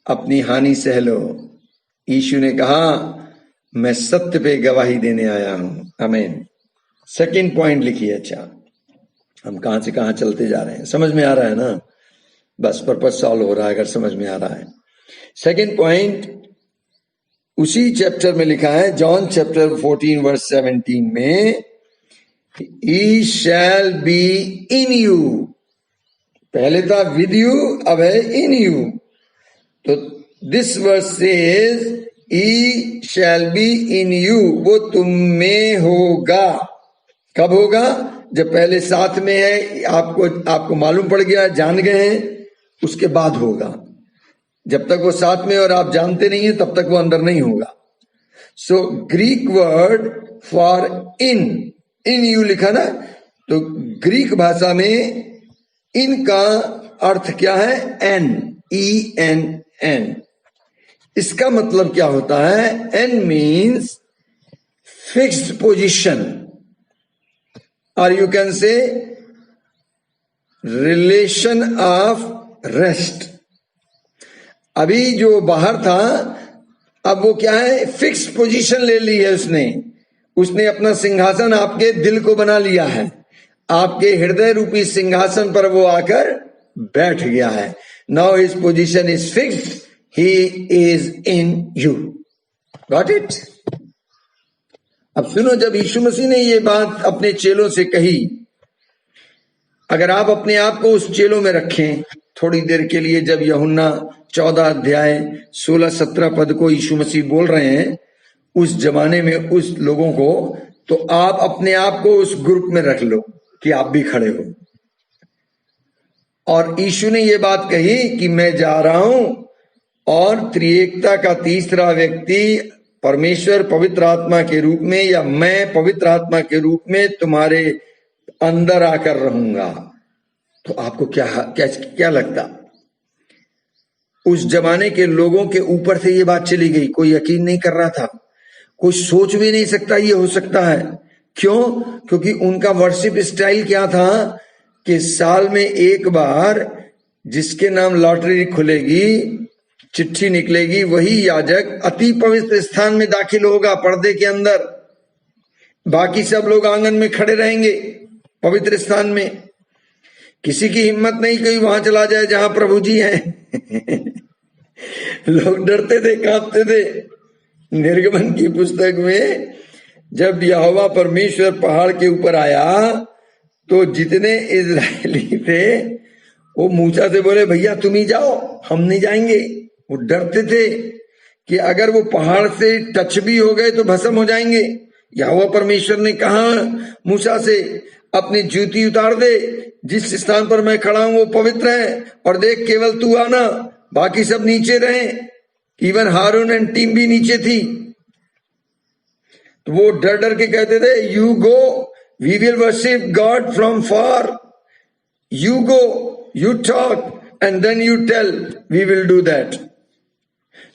अपनी हानि सह लो। यीशु ने कहा मैं सत्य पे गवाही देने आया हूं। आमीन। सेकंड पॉइंट लिखिए। अच्छा, हम कहां से कहां चलते जा रहे हैं? समझ में आ रहा है ना? बस पर्पस सॉल्व हो रहा है अगर समझ में आ रहा है। सेकंड पॉइंट उसी चैप्टर में लिखा है, जॉन चैप्टर 14 वर्स 17 में, He shall be in you। पहले था विद यू, अब है इन यू। तो this verse says He shall be in you, वो तुम में होगा। कब होगा? जब पहले साथ में है, आपको मालूम पड़ गया, जान गए हैं, उसके बाद होगा। जब तक वो साथ में और आप जानते नहीं है तब तक वो अंदर नहीं होगा। So Greek word for in you लिखा ना, तो ग्रीक भाषा में इन का अर्थ क्या है? एन। इसका मतलब क्या होता है? एन मीन्स फिक्स्ड पोजिशन, और you can say relation of rest. अभी जो बाहर था अब वो क्या है? फिक्स पोजीशन ले ली है उसने अपना सिंहासन आपके दिल को बना लिया है। आपके हृदय रूपी सिंहासन पर वो आकर बैठ गया है। Now his position is fixed, he is in you. Got it? अब सुनो, जब यीशु मसीह ने ये बात अपने चेलों से कही, अगर आप अपने आप को उस चेलों में रखें थोड़ी देर के लिए, जब यूहन्ना 14 अध्याय 16-17 पद को यीशु मसीह बोल रहे हैं उस जमाने में उस लोगों को, तो आप अपने आप को उस ग्रुप में रख लो कि आप भी खड़े हो। और यीशु ने ये बात कही कि मैं जा रहा हूं और त्रिएकता का तीसरा व्यक्ति परमेश्वर पवित्र आत्मा के रूप में या मैं पवित्र आत्मा के रूप में तुम्हारे अंदर आकर रहूंगा। तो आपको क्या लगता? उस जमाने के लोगों के ऊपर से ये बात चली गई। कोई यकीन नहीं कर रहा था, कोई सोच भी नहीं सकता ये हो सकता है। क्यों? क्योंकि उनका वर्शिप स्टाइल क्या था कि साल में एक बार जिसके नाम लॉटरी खुलेगी, चिट्ठी निकलेगी, वही याजक अति पवित्र स्थान में दाखिल होगा पर्दे के अंदर। बाकी सब लोग आंगन में खड़े रहेंगे पवित्र स्थान में। किसी की हिम्मत नहीं कि वहां चला जाए जहां प्रभु जी हैं। लोग डरते थे, कांपते थे। निर्गमन की पुस्तक में जब यहोवा परमेश्वर पहाड़ के ऊपर आया तो जितने इजरायली थे वो मूसा से बोले भैया तुम ही जाओ, हम नहीं जाएंगे। वो डरते थे कि अगर वो पहाड़ से टच भी हो गए तो भस्म हो जाएंगे। यहोवा परमेश्वर ने कहा मूसा से अपनी जूती उतार दे, जिस स्थान पर मैं खड़ा हूं वो पवित्र है, और देख केवल तू आना, बाकी सब नीचे रहे। इवन हारून एंड टीम भी नीचे थी। तो वो डर डर के कहते थे you go, we will worship God from far, you go, you talk and then you tell, we will do that.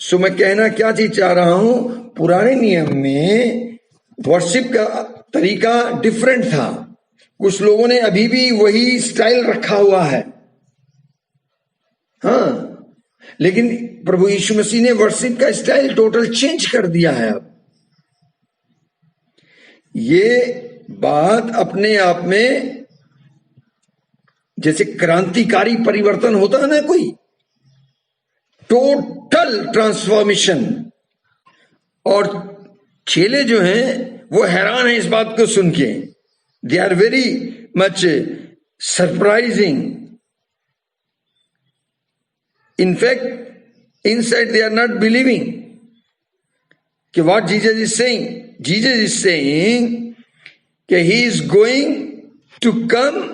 So मैं कहना क्या चीज चाह रहा हूं, पुराने नियम में वर्शिप का तरीका डिफरेंट था। कुछ लोगों ने अभी भी वही स्टाइल रखा हुआ है, हाँ, लेकिन प्रभु यीशु मसीह ने वर्शिप का स्टाइल टोटल चेंज कर दिया है। अब ये बात अपने आप में जैसे क्रांतिकारी परिवर्तन होता है ना, कोई टोटल ट्रांसफॉर्मेशन, और चेले जो हैं वो हैरान हैं इस बात को सुन के। They are very much surprising. In fact inside they are not believing कि what Jesus is saying. Jesus is saying कि he is going to come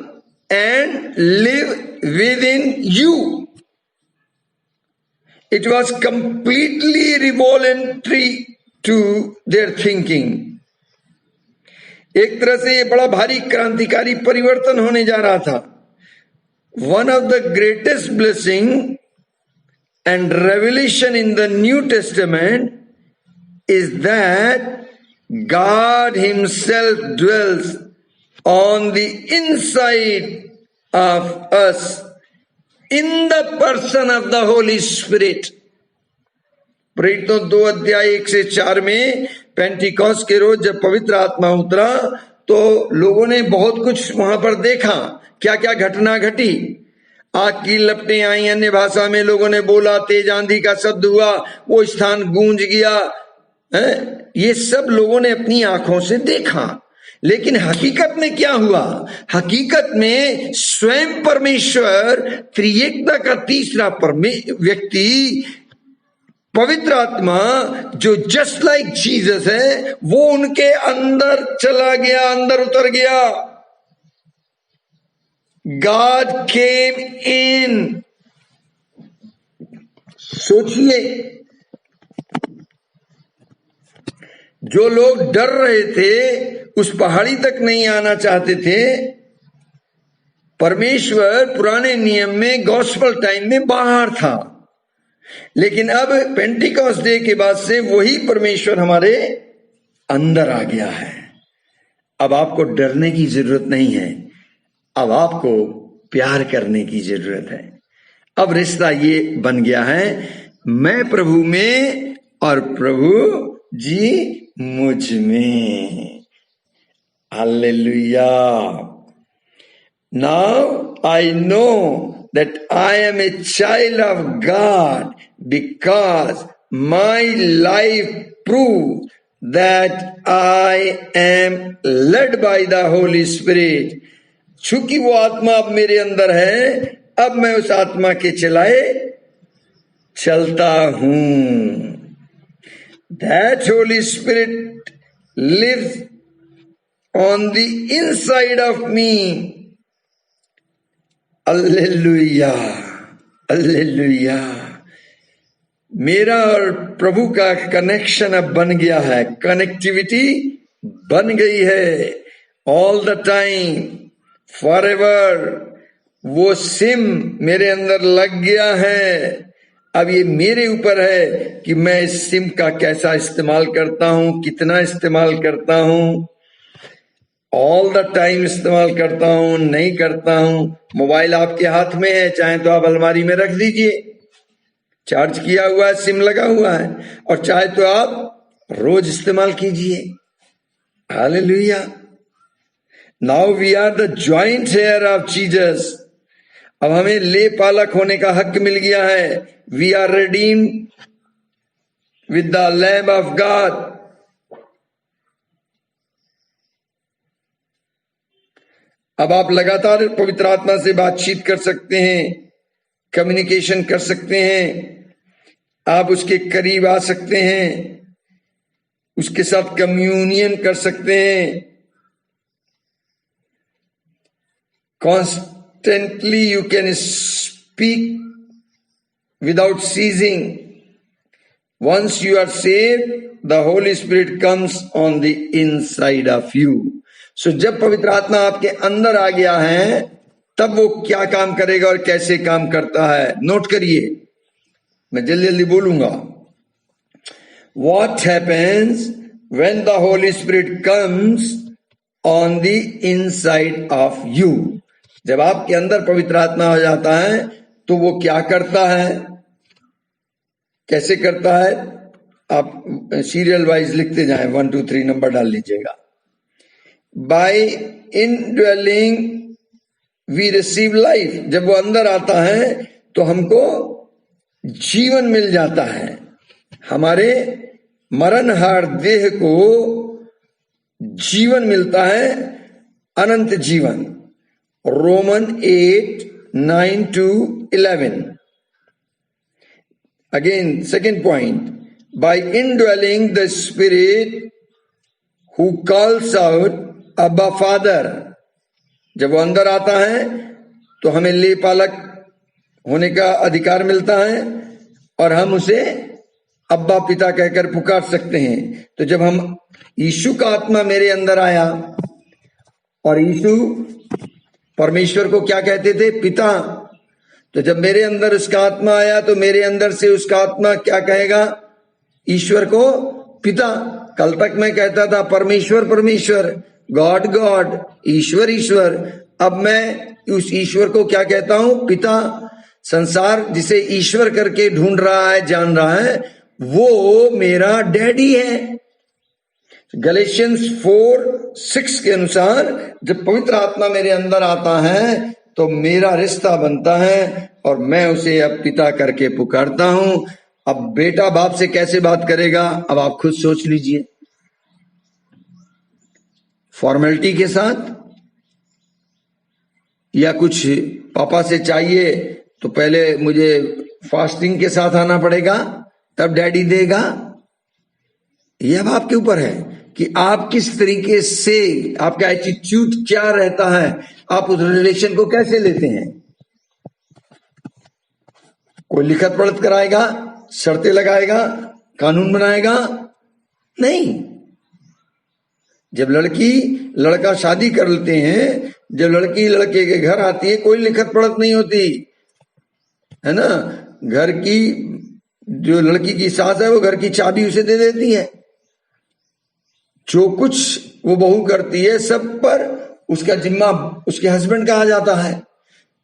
and live within you. It was completely revolutionary to their thinking. एक तरह से ये बड़ा भारी क्रांतिकारी परिवर्तन होने जा रहा था। One of the greatest blessing and revelation in the New Testament is that God Himself dwells on the inside of us in the person of the Holy Spirit. प्रेरितों 2:1-4 में पेंटिकॉस्ट के रोज जब पवित्र आत्मा उतरा तो लोगों ने बहुत कुछ वहां पर देखा। क्या क्या घटना घटी? आग की लपटें आई, अन्य भाषा में लोगों ने बोला, तेज आंधी का शब्द हुआ, वो स्थान गूंज गया है? ये सब लोगों ने अपनी आंखों से देखा। लेकिन हकीकत में क्या हुआ? हकीकत में स्वयं परमेश्वर, त्रिएकता का तीसरा व्यक्ति, पवित्र आत्मा, जो जस्ट लाइक जीसस है, वो उनके अंदर चला गया, अंदर उतर गया। गॉड केम इन। सोचिए, जो लोग डर रहे थे, उस पहाड़ी तक नहीं आना चाहते थे, परमेश्वर पुराने नियम में गॉस्पेल टाइम में बाहर था, लेकिन अब पेंटिकॉस्ट डे के बाद से वही परमेश्वर हमारे अंदर आ गया है। अब आपको डरने की जरूरत नहीं है, अब आपको प्यार करने की जरूरत है। अब रिश्ता ये बन गया है, मैं प्रभु में और प्रभु जी मुझ में। Hallelujah. Now I know that I am a child of God because my life proves that I am led by the Holy Spirit. चूंकि वो आत्मा अब मेरे अंदर है, अब मैं उस आत्मा के चलाए चलता हूं। That Holy Spirit lives on the inside of me. Hallelujah, Hallelujah. मेरा और प्रभु का कनेक्शन अब बन गया है, कनेक्टिविटी बन गई है। ऑल द टाइम, फॉरएवर, वो सिम मेरे अंदर लग गया है। अब ये मेरे ऊपर है कि मैं इस सिम का कैसा इस्तेमाल करता हूं, कितना इस्तेमाल करता हूं। ऑल द टाइम इस्तेमाल करता हूं, नहीं करता हूं। मोबाइल आपके हाथ में है, चाहे तो आप अलमारी में रख दीजिए, चार्ज किया हुआ है, सिम लगा हुआ है, और चाहे तो आप रोज इस्तेमाल कीजिए। Hallelujah. Now we are the joint heir of Jesus. अब हमें ले पालक होने का हक मिल गया है। We are redeemed with the Lamb of God. अब आप लगातार पवित्र आत्मा से बातचीत कर सकते हैं, कम्युनिकेशन कर सकते हैं, आप उसके करीब आ सकते हैं, उसके साथ कम्युनियन कर सकते हैं। Constantly you can speak without ceasing. Once you are saved, the Holy Spirit comes on the inside of you. So जब पवित्र आत्मा आपके अंदर आ गया है, तब वो क्या काम करेगा और कैसे काम करता है, नोट करिए, मैं जल्दी जल्दी बोलूंगा। What happens when the Holy Spirit comes on the inside of you. जब आपके अंदर पवित्र आत्मा हो जाता है तो वो क्या करता है, कैसे करता है, आप सीरियल वाइज लिखते जाएं, 1 2 3 नंबर डाल लीजिएगा। By indwelling we receive life. जब वो अंदर आता है तो हमको जीवन मिल जाता है, हमारे मरणहार देह को जीवन मिलता है, अनंत जीवन। Roman 8 9 to 11। Again second point, by indwelling the spirit who calls out Abba father. जब वो अंदर आता है तो हमें ले पालक होने का अधिकार मिलता है और हम उसे अब्बा पिता कहकर पुकार सकते हैं। तो जब हम यीशु का आत्मा मेरे अंदर आया, और यीशु परमेश्वर को क्या कहते थे, पिता। तो जब मेरे अंदर उसका आत्मा आया तो मेरे अंदर से उसका आत्मा क्या कहेगा, ईश्वर को पिता। कल तक मैं कहता था परमेश्वर परमेश्वर, गॉड गॉड, ईश्वर ईश्वर। अब मैं उस ईश्वर को क्या कहता हूं, पिता। संसार जिसे ईश्वर करके ढूंढ रहा है, जान रहा है, वो मेरा डैडी है। गलेशियंस 4:6 के अनुसार जब पवित्र आत्मा मेरे अंदर आता है तो मेरा रिश्ता बनता है और मैं उसे अब पिता करके पुकारता हूं। अब बेटा बाप से कैसे बात करेगा, अब आप खुद सोच लीजिए। फॉर्मेलिटी के साथ, या कुछ पापा से चाहिए तो पहले मुझे फास्टिंग के साथ आना पड़ेगा तब डैडी देगा। यह अब आपके ऊपर है कि आप किस तरीके से, आपका एटीट्यूड क्या रहता है, आप उस रिलेशन को कैसे लेते हैं। कोई लिखत पढ़त कराएगा, शर्तें लगाएगा, कानून बनाएगा? नहीं। जब लड़की लड़का शादी कर लेते हैं, जब लड़की लड़के के घर आती है, कोई लिखत पढ़त नहीं होती है ना। घर की जो लड़की की सास है वो घर की चाबी उसे दे देती है। जो कुछ वो बहू करती है सब पर उसका जिम्मा उसके हस्बैंड का आ जाता है।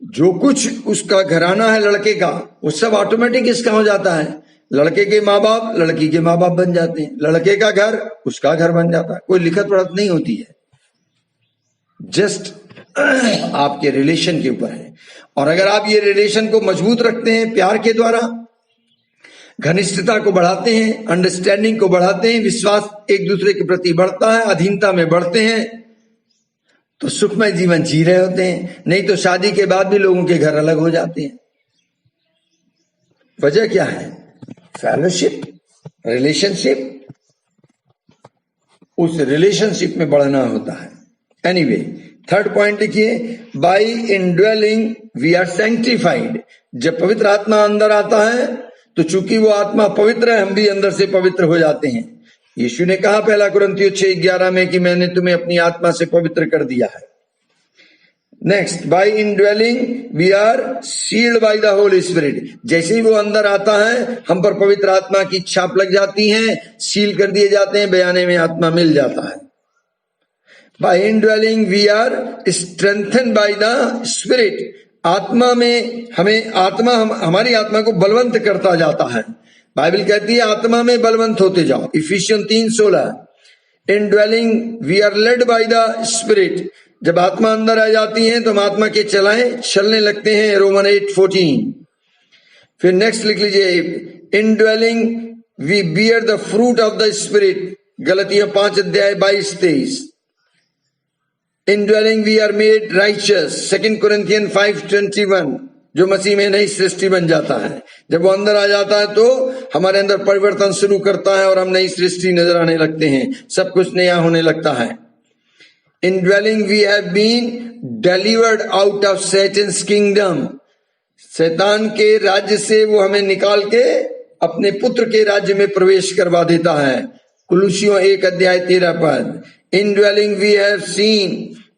जो कुछ उसका घराना है लड़के का, वो सब ऑटोमेटिक इसका हो जाता है। लड़के के माँ बाप लड़की के माँ बाप बन जाते हैं, लड़के का घर उसका घर बन जाता है। कोई लिखत पढ़त नहीं होती है, जस्ट आपके रिलेशन के ऊपर है। और अगर आप ये रिलेशन को मजबूत रखते हैं, प्यार के द्वारा घनिष्ठता को बढ़ाते हैं, अंडरस्टैंडिंग को बढ़ाते हैं, विश्वास एक दूसरे के प्रति बढ़ता है, अधीनता में बढ़ते हैं, तो सुखमय जीवन जी रहे होते हैं। नहीं तो शादी के बाद भी लोगों के घर अलग हो जाते हैं। वजह क्या है? Fellowship, relationship. उस रिलेशनशिप में बढ़ना होता है। एनीवे, थर्ड पॉइंट लिखिए, bye indwelling we are sanctified. जब पवित्र आत्मा अंदर आता है तो चूंकि वो आत्मा पवित्र है, हम भी अंदर से पवित्र हो जाते हैं। यीशु ने कहा 1 कुरिन्थियों 6:11 में कि मैंने तुम्हें अपनी आत्मा से पवित्र कर दिया है। Next, by indwelling we are sealed by the Holi spirit. जैसे ही वो अंदर आता है हम पर पवित्र आत्मा की छाप लग जाती है, सील कर दिए जाते हैं, बयाने में आत्मा मिल जाता है। By indwelling we are strengthen by the spirit. आत्मा में हमें आत्मा हमारी आत्मा को बलवंत करता जाता है। बाइबल कहती है आत्मा में बलवंत होते जाओ, Ephesian 3:16। Indwelling we are led by the spirit. जब आत्मा अंदर आ जाती है तो हम आत्मा के चलने लगते हैं, रोमन 8:14। फिर नेक्स्ट लिख लीजिए, indwelling we bear the fruit of the spirit, गलतियां 5:22-23। Indwelling we are made righteous, 2 Corinthians 5:21। जो मसीह में नई सृष्टि बन जाता है, जब वो अंदर आ जाता है तो हमारे अंदर परिवर्तन शुरू करता है और हम नई सृष्टि नजर आने लगते हैं, सब कुछ नया होने लगता है। Indwelling we have been delivered out of Satan's kingdom। शैतान के राज्य से वो हमें निकाल के अपने पुत्र के राज्य में प्रवेश करवा देता है, कुलुसियों 1:13। Indwelling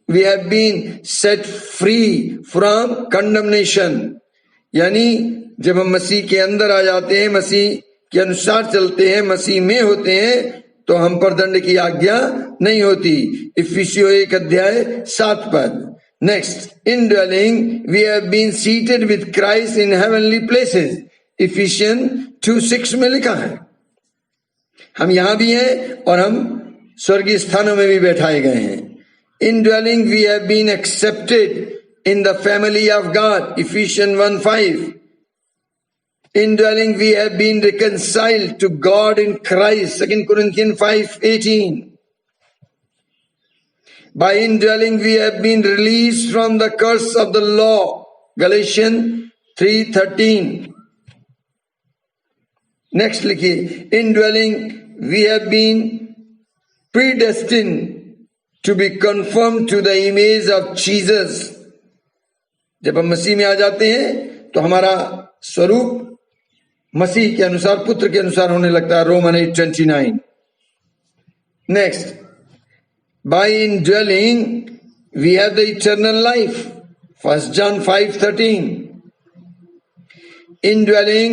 we have been set free from condemnation। यानी जब हम मसीह के अंदर आ जाते हैं, मसीह के अनुसार चलते हैं, मसीह में होते हैं, तो हम पर दंड की आज्ञा नहीं होती। इफिसियों 1:7। Next, indwelling we have been seated with Christ in heavenly places. Ephesian 2:6 में लिखा है हम यहां भी हैं और हम स्वर्गीय स्थानों में भी बैठाए गए हैं। Indwelling we have been accepted in the family of God. Ephesian 1:5। In dwelling we have been reconciled to God in Christ. 2 Corinthians 5:18. By indwelling we have been released from the curse of the law. Galatians 3:13. Next लिखिए, indwelling we have been predestined to be conformed to the image of Jesus. जब हम मसीह में आ जाते हैं तो हमारा स्वरूप मसीह के अनुसार, पुत्र के अनुसार होने लगता है। Roman 8:29। Next, by indwelling we have the eternal life. 1 John 5:13. Indwelling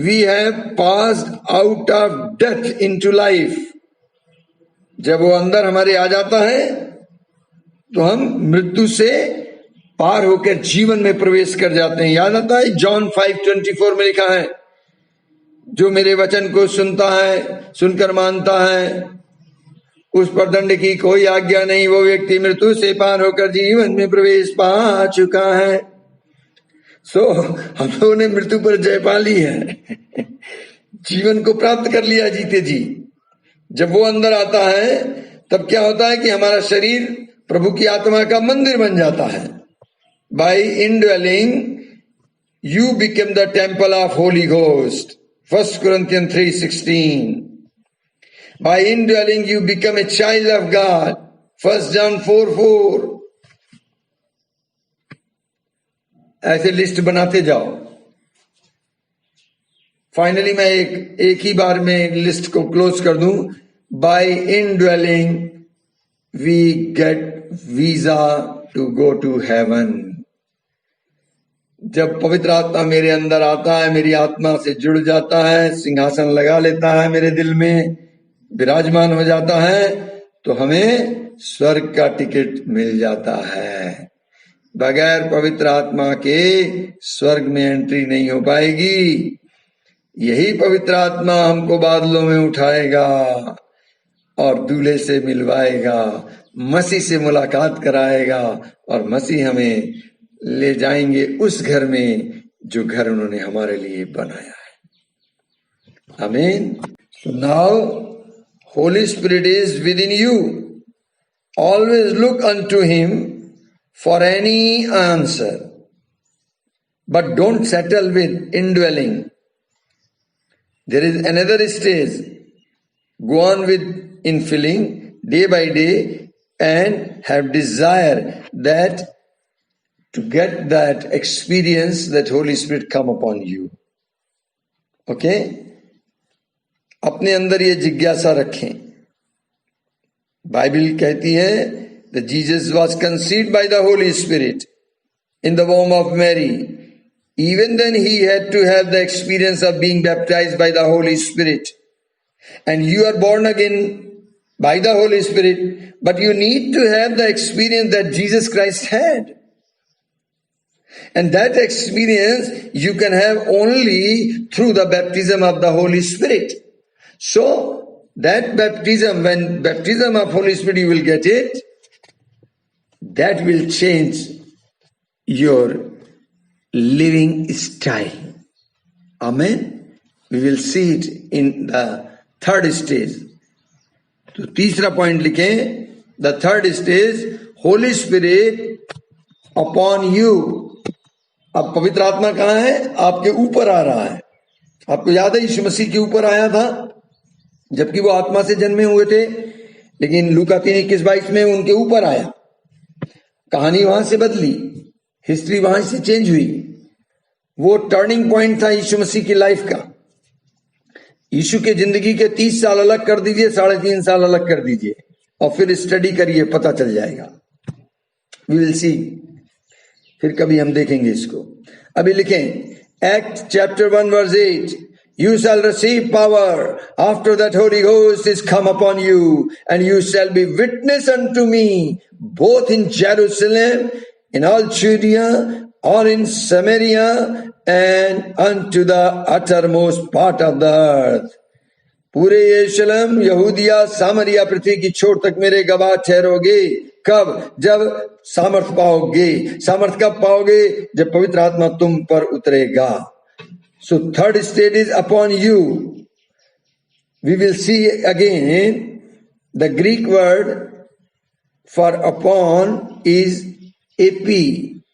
we have passed out of death into life. जब वो अंदर हमारे आ जाता है तो हम मृत्यु से पार होकर जीवन में प्रवेश कर जाते हैं। याद आता है जॉन 5:24 में लिखा है, जो मेरे वचन को सुनता है, सुनकर मानता है, उस पर दंड की कोई आज्ञा नहीं। वो व्यक्ति मृत्यु से पार होकर जीवन में प्रवेश पा चुका है। हम लोगों ने मृत्यु पर जय पा ली है। जीवन को प्राप्त कर लिया जीते जी। जब वो अंदर आता है तब क्या होता है कि हमारा शरीर प्रभु की आत्मा का मंदिर बन जाता है। By indwelling you become the temple of Holy Ghost. 1 Corinthians 3:16. By indwelling you become a child of God. 1 John 4:4. ऐसे लिस्ट बनाते जाओ। फाइनली मैं एक ही बार में लिस्ट को क्लोज कर दूं। By indwelling we get visa to go to heaven. जब पवित्र आत्मा मेरे अंदर आता है, मेरी आत्मा से जुड़ जाता है, सिंहासन लगा लेता है, मेरे दिल में विराजमान हो जाता है, तो हमें स्वर्ग का टिकट मिल जाता है। बगैर पवित्र आत्मा के स्वर्ग में एंट्री नहीं हो पाएगी। यही पवित्र आत्मा हमको बादलों में उठाएगा और दूल्हे से मिलवाएगा, मसीह से मुलाकात कराएगा और मसीह हमें ले जाएंगे उस घर में जो घर उन्होंने हमारे लिए बनाया है। आमीन। So now Holy Spirit is within you. Always look unto Him for any answer, but don't settle with indwelling. There is another stage. Go on with infilling day by day and have desire that to get that experience that Holy Spirit come upon you. Okay? अपने अंदर ये जिज्ञासा रखें। Bible कहती है that Jesus was conceived by the Holy Spirit in the womb of Mary. Even then he had to have the experience of being baptized by the Holy Spirit. And you are born again by the Holy Spirit, but you need to have the experience that Jesus Christ had. And that experience you can have only through the baptism of the Holy Spirit. So that baptism, when baptism of Holy Spirit you will get it, that will change your living style. Amen. We will see it in the third stage. तो तीसरा point लिखें, the third stage, Holy Spirit upon you. अब पवित्र आत्मा कहाँ है? आपके ऊपर आ रहा है। आपको याद है यीशु मसीह के ऊपर आया था जबकि वो आत्मा से जन्मे हुए थे, लेकिन लूका 3:21-22 में उनके ऊपर आया। कहानी वहां से बदली, हिस्ट्री वहां से चेंज हुई। वो टर्निंग पॉइंट था यीशु मसीह की लाइफ का। यीशु के जिंदगी के 30 साल अलग कर दीजिए, 3.5 साल अलग कर दीजिए और फिर स्टडी करिए, पता चल जाएगा। We will see. फिर कभी हम देखेंगे इसको। अभी लिखें act chapter 1 verse 8, You shall receive power after that Holy Ghost is come upon you, and you shall be witness unto me, both in Jerusalem, in all Judea, or in Samaria, and unto the uttermost part of the earth. पूरे यरूशलेम, यहूदिया, सामरिया, पृथ्वी की छोर तक मेरे गवाह ठहरोगे। कब? जब सामर्थ पाओगे। सामर्थ कब पाओगे? जब पवित्र आत्मा तुम पर उतरेगा। So third state is upon you. We will see again the Greek word for upon is epi,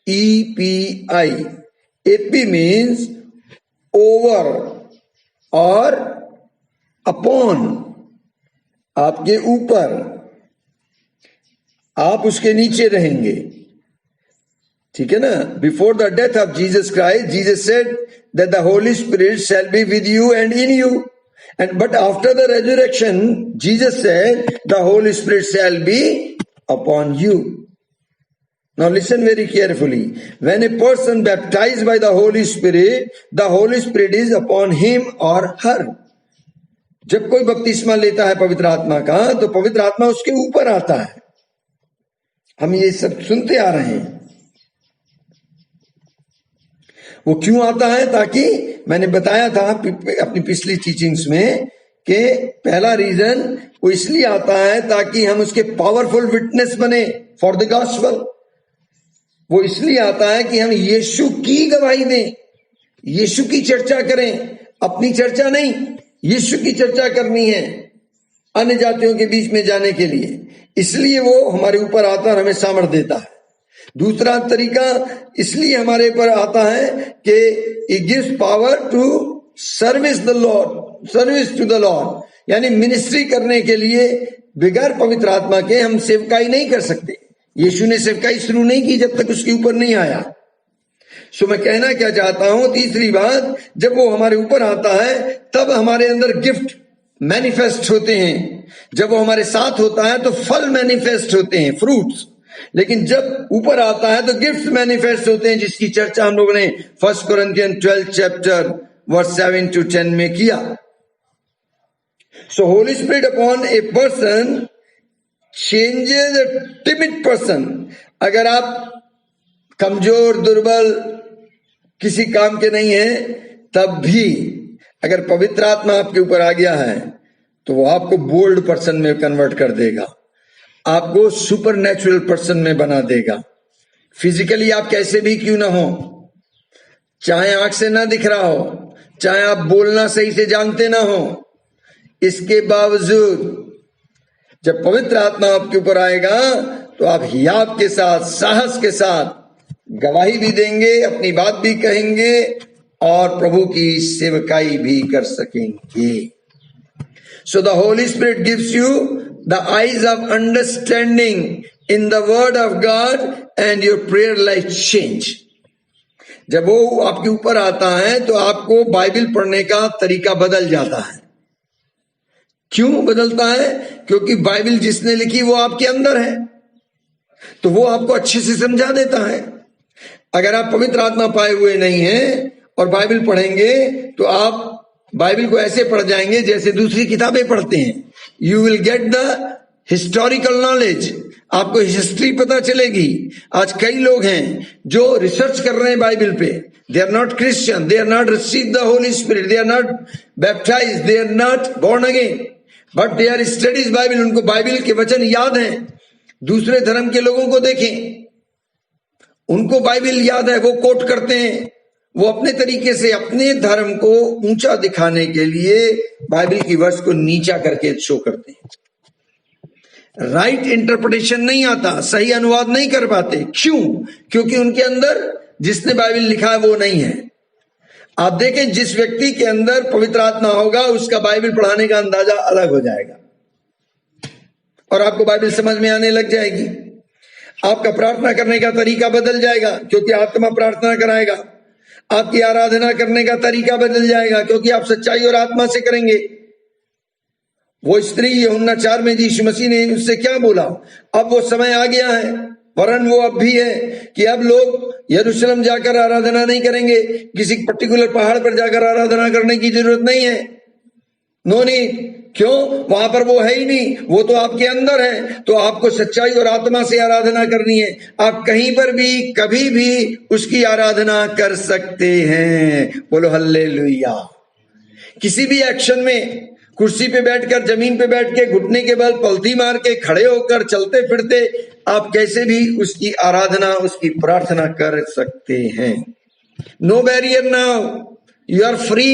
E-P-I. Epi means over or upon, आपके ऊपर, आप उसके नीचे रहेंगे। ठीक है ना? Before the death of Jesus Christ, Jesus said that the Holy Spirit shall be with you and in you. But after the resurrection, Jesus said the Holy Spirit shall be upon you. Now listen very carefully. When a person baptized by the Holy Spirit is upon him or her. जब कोई बपतिस्मा लेता है पवित्र आत्मा का, तो पवित्र आत्मा उसके ऊपर आता है। हम ये सब सुनते आ रहे हैं। वो क्यों आता है? ताकि मैंने बताया था अपनी पिछली टीचिंग्स में कि पहला रीजन वो इसलिए आता है ताकि हम उसके पावरफुल विटनेस बने फॉर द गॉस्पेल। वो इसलिए आता है कि हम यीशु की गवाही दें, यीशु की चर्चा करें, अपनी चर्चा नहीं, यीशु की चर्चा करनी है अन्य जातियों के बीच में जाने के लिए। इसलिए वो हमारे ऊपर आता है और हमें सामर्थ देता है। दूसरा तरीका इसलिए हमारे पर आता है कि it gives power to service the Lord, service to the Lord, यानी मिनिस्ट्री करने के लिए बगैर पवित्र आत्मा के हम सेवकाई नहीं कर सकते। यीशु ने सेवकाई शुरू नहीं की जब तक उसके ऊपर नहीं आया। सो मैं कहना क्या चाहता हूं, तीसरी बात, जब वो हमारे ऊपर आता है तब हमारे अंदर गिफ्ट मैनिफेस्ट होते हैं। जब वो हमारे साथ होता है तो फल मैनिफेस्ट होते हैं, फ्रूट्स। लेकिन जब ऊपर आता है तो गिफ्ट मैनिफेस्ट होते हैं, जिसकी चर्चा हम लोगों ने 1 Corinthians 12 chapter verse 7 to 10 में किया। So Holy Spirit upon a person changes a timid person. अगर आप कमजोर, दुर्बल, किसी काम के नहीं है, तब भी अगर पवित्र आत्मा आपके ऊपर आ गया है तो वो आपको बोल्ड पर्सन में कन्वर्ट कर देगा, आपको सुपर नेचुरल पर्सन में बना देगा। फिजिकली आप कैसे भी क्यों ना हो, चाहे आंख से ना दिख रहा हो, चाहे आप बोलना सही से जानते ना हो, इसके बावजूद जब पवित्र आत्मा आपके ऊपर आएगा तो आप हियाव के साथ, साहस के साथ गवाही भी देंगे, अपनी बात भी कहेंगे और प्रभु की सेवकाई भी कर सकेंगे। So the Holy Spirit gives you the eyes of understanding in the word of God and your prayer life change. जब वो आपके ऊपर आता है तो आपको बाइबल पढ़ने का तरीका बदल जाता है। क्यों बदलता है? क्योंकि बाइबल जिसने लिखी वो आपके अंदर है, तो वो आपको अच्छे से समझा देता है। अगर आप पवित्र आत्मा पाए हुए नहीं हैं और बाइबल पढ़ेंगे तो आप बाइबल को ऐसे पढ़ जाएंगे जैसे दूसरी किताबें पढ़ते हैं। You will get the historical knowledge, आपको हिस्ट्री पता चलेगी। आज कई लोग हैं जो रिसर्च कर रहे हैं बाइबल पे, they are not Christian, they are not receive the Holi Spirit, they are not baptised, they are not born again, but they are studies Bible. उनको बाइबल के वचन याद हैं। दूसरे धर्म के लोगों को देखें, उनको बाइबल याद है, वो कोट करते हैं। वो अपने तरीके से अपने धर्म को ऊंचा दिखाने के लिए बाइबल की वर्स को नीचा करके शो करते हैं। राइट इंटरप्रिटेशन नहीं आता, सही अनुवाद नहीं कर पाते। क्यों? क्योंकि उनके अंदर जिसने बाइबल लिखा है वो नहीं है। आप देखें, जिस व्यक्ति के अंदर पवित्र आत्मा होगा उसका बाइबल पढ़ाने का अंदाजा अलग हो जाएगा और आपको बाइबल समझ में आने लग जाएगी। आपका प्रार्थना करने का तरीका बदल जाएगा क्योंकि आत्मा प्रार्थना कराएगा। आपकी आराधना करने का तरीका बदल जाएगा क्योंकि आप सच्चाई और आत्मा से करेंगे। वो स्त्री यूहन्ना 4 में यीशु मसीह ने उससे क्या बोला? अब वो समय आ गया है, वरन वो अब भी है कि अब लोग यरूशलेम जाकर आराधना नहीं करेंगे, किसी पर्टिकुलर पहाड़ पर जाकर आराधना करने की जरूरत नहीं है। No need. क्यों? वहां पर वो है ही नहीं, वो तो आपके अंदर है। तो आपको सच्चाई और आत्मा से आराधना करनी है। आप कहीं पर भी कभी भी उसकी आराधना कर सकते हैं। बोलो हल्लेलुया। किसी भी एक्शन में, कुर्सी पे बैठकर, जमीन पे बैठ के, घुटने के बल पलथी मार के, खड़े होकर, चलते फिरते, आप कैसे भी उसकी आराधना, उसकी प्रार्थना कर सकते हैं। No barrier now, you are free.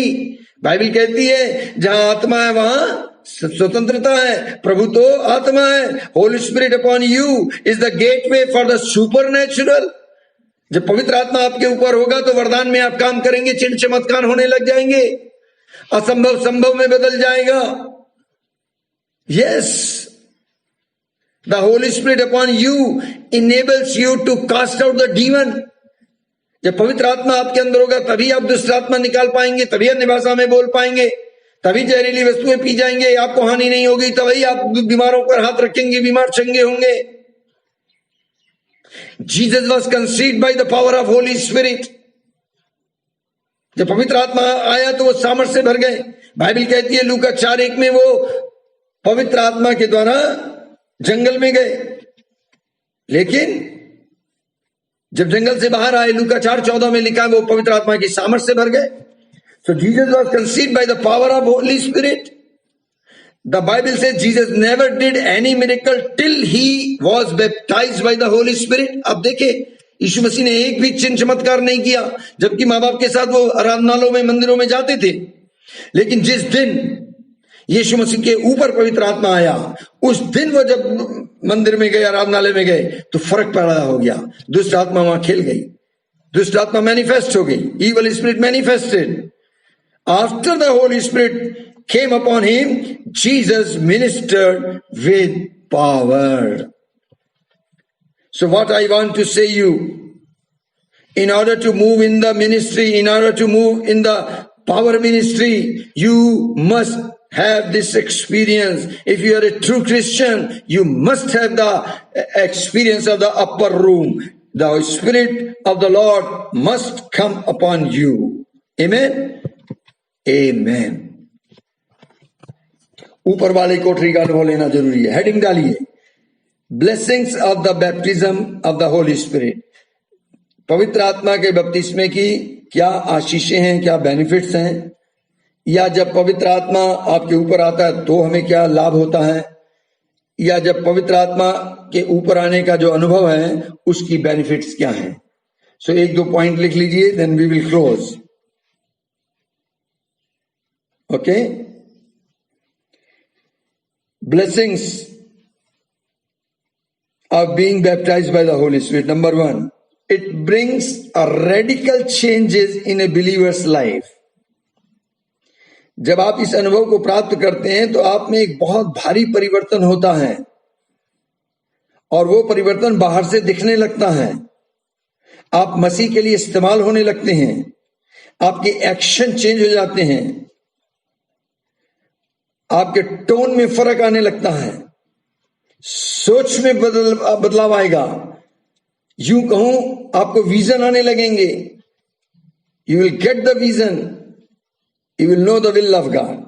Bible कहती है जहां आत्मा है वहां स्वतंत्रता है। प्रभु तो आत्मा है। Holy Spirit upon you is the gateway for the super natural. जब पवित्र आत्मा आपके ऊपर होगा तो वरदान में आप काम करेंगे, चिन्ह चमत्कार होने लग जाएंगे, असंभव संभव में बदल जाएगा। Yes, the Holi Spirit upon you enables you to cast out the demon. जब पवित्र आत्मा आपके अंदर होगा तभी आप दुष्ट आत्मा निकाल पाएंगे, तभी अन्य भाषा में बोल पाएंगे, तभी जहरीली वस्तुएं पी जाएंगे, आपको हानि नहीं होगी, तभी आप बीमारों पर हाथ रखेंगे, बीमार चंगे होंगे। Jesus was conceived by the power of holy spirit. जब पवित्र आत्मा आया तो वो सामर्थ से भर गए। बाइबल कहती है लूका 4:1 में वो पवित्र आत्मा के द्वारा जंगल में गए, लेकिन जब जंगल से बाहर आए, लूका 4:14 में लिखा है वो पवित्र आत्मा की सामर्थ से भर गए। So Jesus was conceived by the power of holy spirit. The Bible से Jesus never did any miracle till he was baptized by the Holi spirit. अब देखे, यीशु मसीह ने एक भी चिन्ह चमत्कार नहीं किया, जबकि माँ बाप के साथ वो आराधनालयों में, मंदिरों में जाते थे। लेकिन जिस दिन यीशु मसीह के ऊपर पवित्र आत्मा आया, उस दिन वो जब मंदिर में गए, आराधनालय में गए, तो फर्क पैदा हो गया। दुष्ट आत्मा वहां खेल गई, दुष्ट आत्मा मैनिफेस्ट हो गई, evil spirit manifested. After the Holi spirit came upon him, Jesus ministered with power. So what I want to say you, in order to move in the ministry, in order to move in the power ministry, you must have this experience. If you are a true Christian, you must have the experience of the upper room. The Spirit of the Lord must come upon you. Amen? Amen. ऊपर वाले कोठरी का अनुभव लेना जरूरी है। Heading डालिए, blessings of the baptism of the Holi spirit. पवित्र आत्मा के बपतिस्मे की क्या आशीषें हैं, क्या बेनिफिट्स हैं, या जब पवित्र आत्मा आपके ऊपर आता है तो हमें क्या लाभ होता है, या जब पवित्र आत्मा के ऊपर आने का जो अनुभव है उसकी बेनिफिट्स क्या हैं। सो एक दो पॉइंट लिख लीजिए, then we will close. Okay, blessings of being baptized by the Holy Spirit. Number 1, it brings a radical changes in a believer's life. जब आप इस अनुभव को प्राप्त करते हैं तो आप में एक बहुत भारी परिवर्तन होता है, और वो परिवर्तन बाहर से दिखने लगता है। आप मसीह के लिए इस्तेमाल होने लगते हैं, आपके एक्शन चेंज हो जाते हैं, आपके टोन में फर्क आने लगता है, सोच में बदलाव आएगा। यूं कहूं, आपको विजन आने लगेंगे। You will get the vision, you will know the will of God.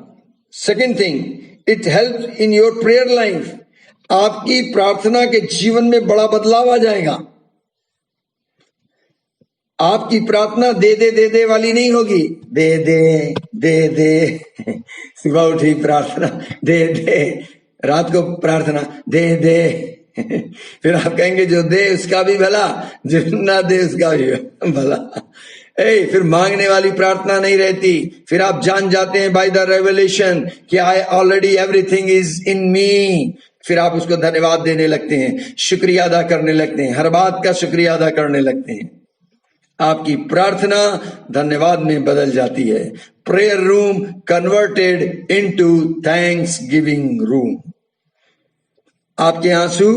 Second thing, it help in your prayer life. आपकी प्रार्थना के जीवन में बड़ा बदलाव आ जाएगा। आपकी प्रार्थना दे दे वाली नहीं होगी। दे दे सुबह उठी प्रार्थना दे दे, रात को प्रार्थना दे दे, फिर आप कहेंगे जो दे उसका भी भला, जो ना दे उसका भी भला। फिर मांगने वाली प्रार्थना नहीं रहती। फिर आप जान जाते हैं बाय द रेवलेशन कि I already everything is in me. फिर आप उसको धन्यवाद देने लगते हैं, शुक्रिया अदा करने लगते हैं, हर बात का शुक्रिया अदा करने लगते हैं। आपकी प्रार्थना धन्यवाद में बदल जाती है। Prayer room converted into thanks giving room. आपके आंसू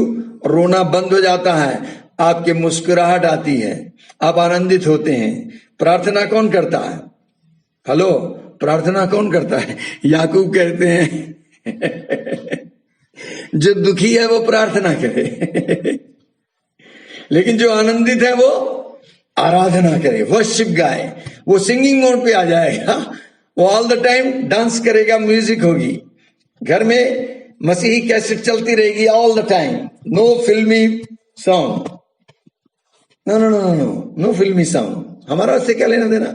रोना बंद हो जाता है, आपके मुस्कुराहट आती है, आप आनंदित होते हैं। प्रार्थना कौन करता है? हेलो, प्रार्थना कौन करता है? याकूब कहते हैं जो दुखी है वो प्रार्थना करे। लेकिन जो आनंदित है वो आराधना करे, वर्शिप गाए, वो सिंगिंग मोड पे आ जाएगा, वो ऑल द टाइम डांस करेगा, म्यूजिक होगी घर में, मसीही कैसेट चलती रहेगी ऑल द टाइम, नो फिल्मी song, no no no no no फिल्मी सॉन्ग, हमारा उससे क्या लेना देना।